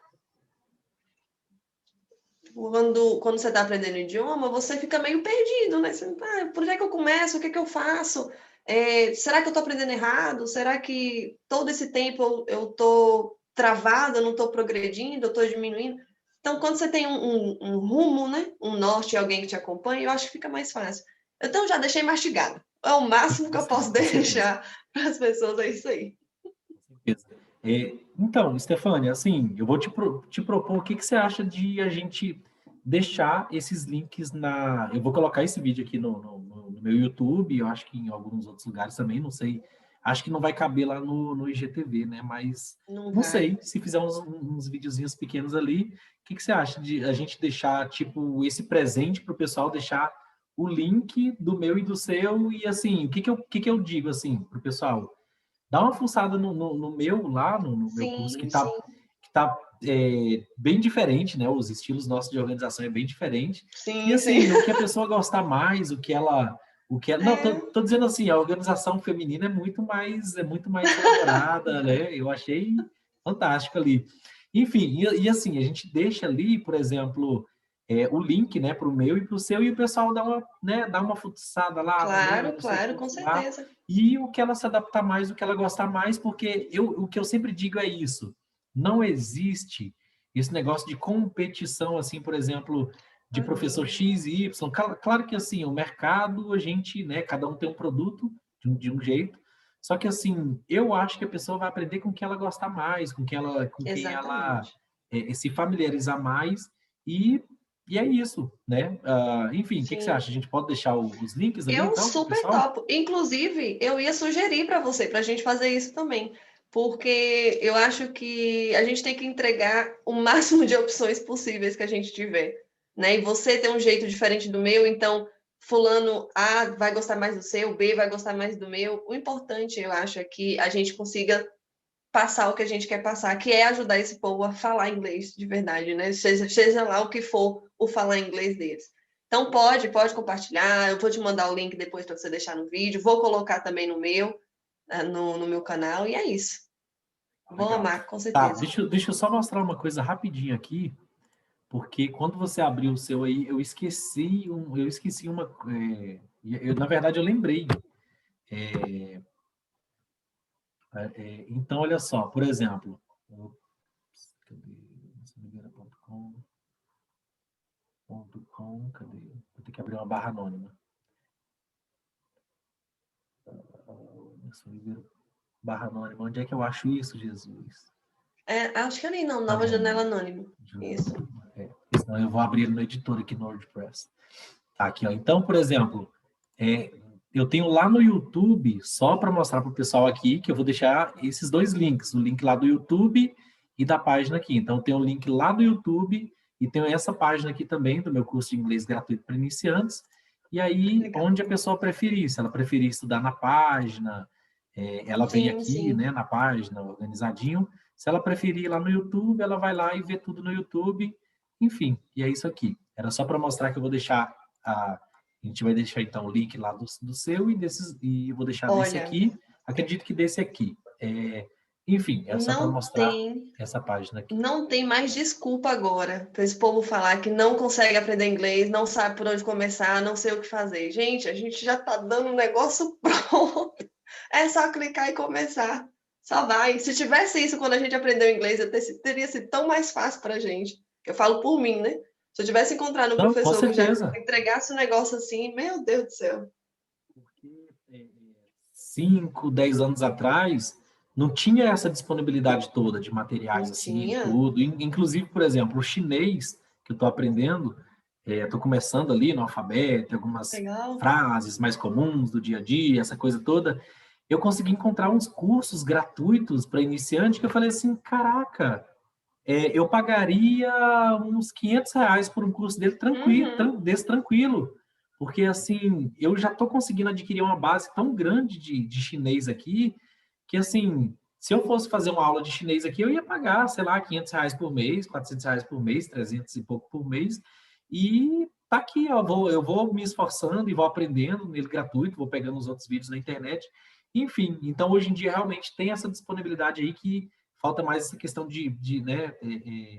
Quando você está aprendendo idioma, você fica meio perdido, né? Você, por onde é que eu começo? O que é que eu faço? Será que eu estou aprendendo errado? Será que todo esse tempo eu estou travada, eu não estou progredindo, eu estou diminuindo? Então, quando você tem um rumo, né? Um norte, alguém que te acompanha, eu acho que fica mais fácil. Então, já deixei mastigado. É o máximo que eu Sim, posso com certeza. deixar para as pessoas, é isso aí. Com certeza. Então, Stefania, assim, eu vou te propor o que você acha de a gente deixar esses links na. Eu vou colocar esse vídeo aqui no meu YouTube, eu acho que em alguns outros lugares também, não sei. Acho que não vai caber lá no IGTV, né? Mas Não não vai. sei, se fizer uns videozinhos pequenos ali, o que você acha de a gente deixar, tipo, esse presente para o pessoal, deixar o link do meu e do seu, e assim, o que que eu digo assim para o pessoal? Dá uma fuçada no meu lá, no meu curso, Sim, sim, que tá bem diferente, né? Os estilos nossos de organização é bem diferente. E sim, sim. assim, o que a pessoa gostar mais, não, É, tô dizendo assim, a organização feminina é muito mais elaborada, né? Eu achei fantástico ali. Enfim, e assim, a gente deixa ali, por exemplo, o link, né, para o meu e para o seu, e o pessoal dá uma fuçada lá no meu e claro, no seu claro, com curso lá, certeza. e o que ela se adaptar mais, o que ela gostar mais, porque o que eu sempre digo é isso, não existe esse negócio de competição, assim, por exemplo, de professor Uhum. X e Y. Claro que, assim, o mercado, a gente, né, cada um tem um produto de um jeito, só que, assim, eu acho que a pessoa vai aprender com o que ela gostar mais, com quem ela Exatamente. se familiarizar mais, e, e é isso, né? Enfim, o que você Sim. acha? A gente pode deixar os links ali, Eu então, para o super pessoal? topo. Inclusive, eu ia sugerir para você, para a gente fazer isso também. Porque eu acho que a gente tem que entregar o máximo de opções possíveis que a gente tiver. Né? E você tem um jeito diferente do meu, então fulano A vai gostar mais do seu, B vai gostar mais do meu. O importante, eu acho, é que a gente consiga passar o que a gente quer passar, que é ajudar esse povo a falar inglês de verdade, né? Seja lá o que for o falar inglês deles. Então pode compartilhar, eu vou te mandar o link depois para você deixar no vídeo, vou colocar também no meu, no meu canal, e é isso. Vão Legal. amar, com Tá, certeza. deixa eu só mostrar uma coisa rapidinho aqui, porque quando você abriu o seu aí, eu esqueci uma, na verdade eu lembrei. Então, olha só, por exemplo, cadê? Cadê? ter que abrir uma barra anônima. Barra anônima. Onde é que eu acho isso, Jesus? Acho que ali não, nova janela anônima. Isso. Senão eu vou abrir ele no editor aqui no WordPress. Tá, aqui, ó. Então, por exemplo, eu tenho lá no YouTube, só para mostrar para o pessoal aqui, que eu vou deixar esses dois links, o link lá do YouTube e da página aqui. Então, tem o link lá do YouTube e tenho essa página aqui também, do meu curso de inglês gratuito para iniciantes. E aí, legal, onde a pessoa preferir, se ela preferir estudar na página, ela vem aqui, né, na página, organizadinho. Se ela preferir ir lá no YouTube, ela vai lá e vê tudo no YouTube. Enfim, e é isso aqui. Era só para mostrar que eu vou deixar a gente vai deixar, então, o link lá do seu e eu vou deixar desse aqui. Acredito que desse aqui. Enfim, é só para mostrar essa página aqui. Não tem mais desculpa agora para esse povo falar que não consegue aprender inglês, não sabe por onde começar, não sei o que fazer. Gente, a gente já está dando um negócio pronto. É só clicar e começar. Só vai. Se tivesse isso quando a gente aprendeu inglês, teria sido tão mais fácil para a gente. Eu falo por mim, né? Se eu tivesse encontrado um professor que já entregasse um negócio assim, meu Deus do céu. Porque 5, 10 anos atrás, não tinha essa disponibilidade toda de materiais assim, tudo. Inclusive, por exemplo, o chinês que eu estou aprendendo, estou começando ali no alfabeto, algumas frases mais comuns do dia a dia, essa coisa toda. Eu consegui encontrar uns cursos gratuitos para iniciante que eu falei assim, caraca, eu pagaria uns R$500 por um curso dele tranquilo, porque assim, eu já estou conseguindo adquirir uma base tão grande de chinês aqui, que assim, se eu fosse fazer uma aula de chinês aqui, eu ia pagar, sei lá, R$500 por mês, R$400 por mês, 300 e pouco por mês, e tá aqui, ó, eu vou me esforçando e vou aprendendo nele gratuito, vou pegando os outros vídeos na internet, enfim, então hoje em dia realmente tem essa disponibilidade aí que falta mais essa questão de né,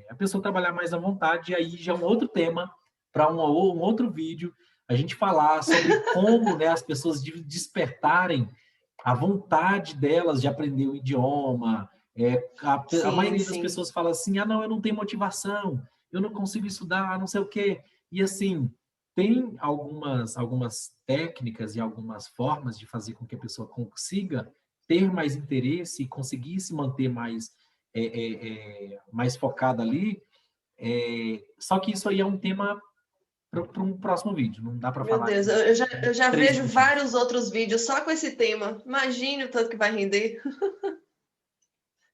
a pessoa trabalhar mais à vontade, e aí já é um outro tema para um outro vídeo, a gente falar sobre como, né, as pessoas despertarem a vontade delas de aprender o idioma. A maioria das pessoas fala assim, não, eu não tenho motivação, eu não consigo estudar, não sei o quê. E assim, tem algumas técnicas e algumas formas de fazer com que a pessoa consiga ter mais interesse e conseguir se manter mais, mais focada ali. Só que isso aí é um tema para um próximo vídeo, não dá para falar. Meu Deus, eu já vejo vários outros vídeos só com esse tema. Imagine o tanto que vai render.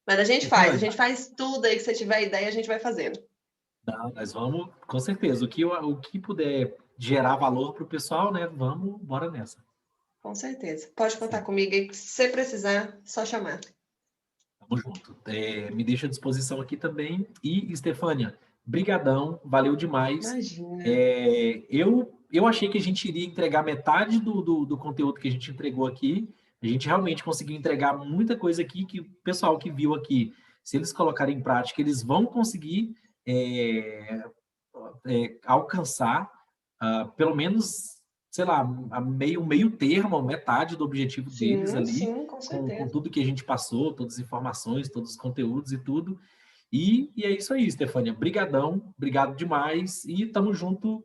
Mas a gente faz tudo aí que você tiver ideia, a gente vai fazendo. Não, nós vamos, com certeza. O que puder gerar valor para o pessoal, né? Vamos, bora nessa. Com certeza. Pode contar comigo aí, se você precisar, só chamar. Tamo junto. Me deixa à disposição aqui também. E, Estefânia, brigadão, valeu demais. Imagina. Eu achei que a gente iria entregar metade do conteúdo que a gente entregou aqui. A gente realmente conseguiu entregar muita coisa aqui que o pessoal que viu aqui, se eles colocarem em prática, eles vão conseguir alcançar pelo menos, sei lá, meio termo, metade do objetivo deles ali, com tudo que a gente passou, todas as informações, todos os conteúdos e tudo. E é isso aí, Estefânia. Brigadão, obrigado demais. E estamos junto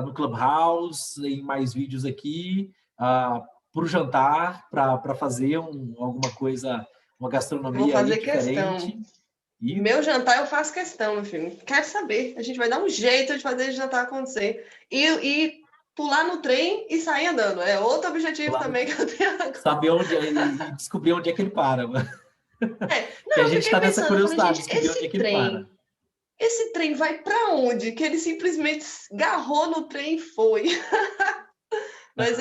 no Clubhouse, em mais vídeos aqui, para o jantar, para fazer alguma coisa, uma gastronomia aí diferente. E... Meu jantar eu faço questão, meu filho. Quero saber. A gente vai dar um jeito de fazer esse jantar acontecer. E pular no trem e sair andando. É outro objetivo também que eu tenho agora. Saber onde é e descobrir onde é que ele para. Não, que a gente está nessa curiosidade, descobrir onde é que ele para. Esse trem vai para onde? Que ele simplesmente agarrou no trem e foi. Mas,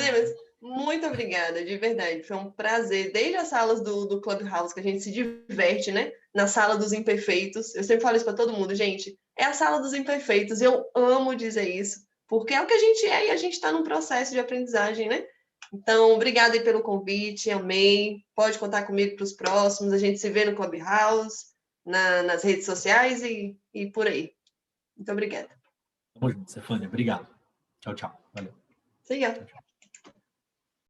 muito obrigada, de verdade. Foi um prazer. Desde as salas do Clubhouse, que a gente se diverte, né? Na sala dos imperfeitos. Eu sempre falo isso para todo mundo, gente. É a sala dos imperfeitos. Eu amo dizer isso. Porque é o que a gente é e a gente está num processo de aprendizagem, né? Então, obrigada aí pelo convite. Amei. Pode contar comigo para os próximos. A gente se vê no Clubhouse, nas redes sociais e por aí. Muito obrigada. Tamo junto, Stefânia. Obrigado. Tchau, tchau. Valeu. Obrigada.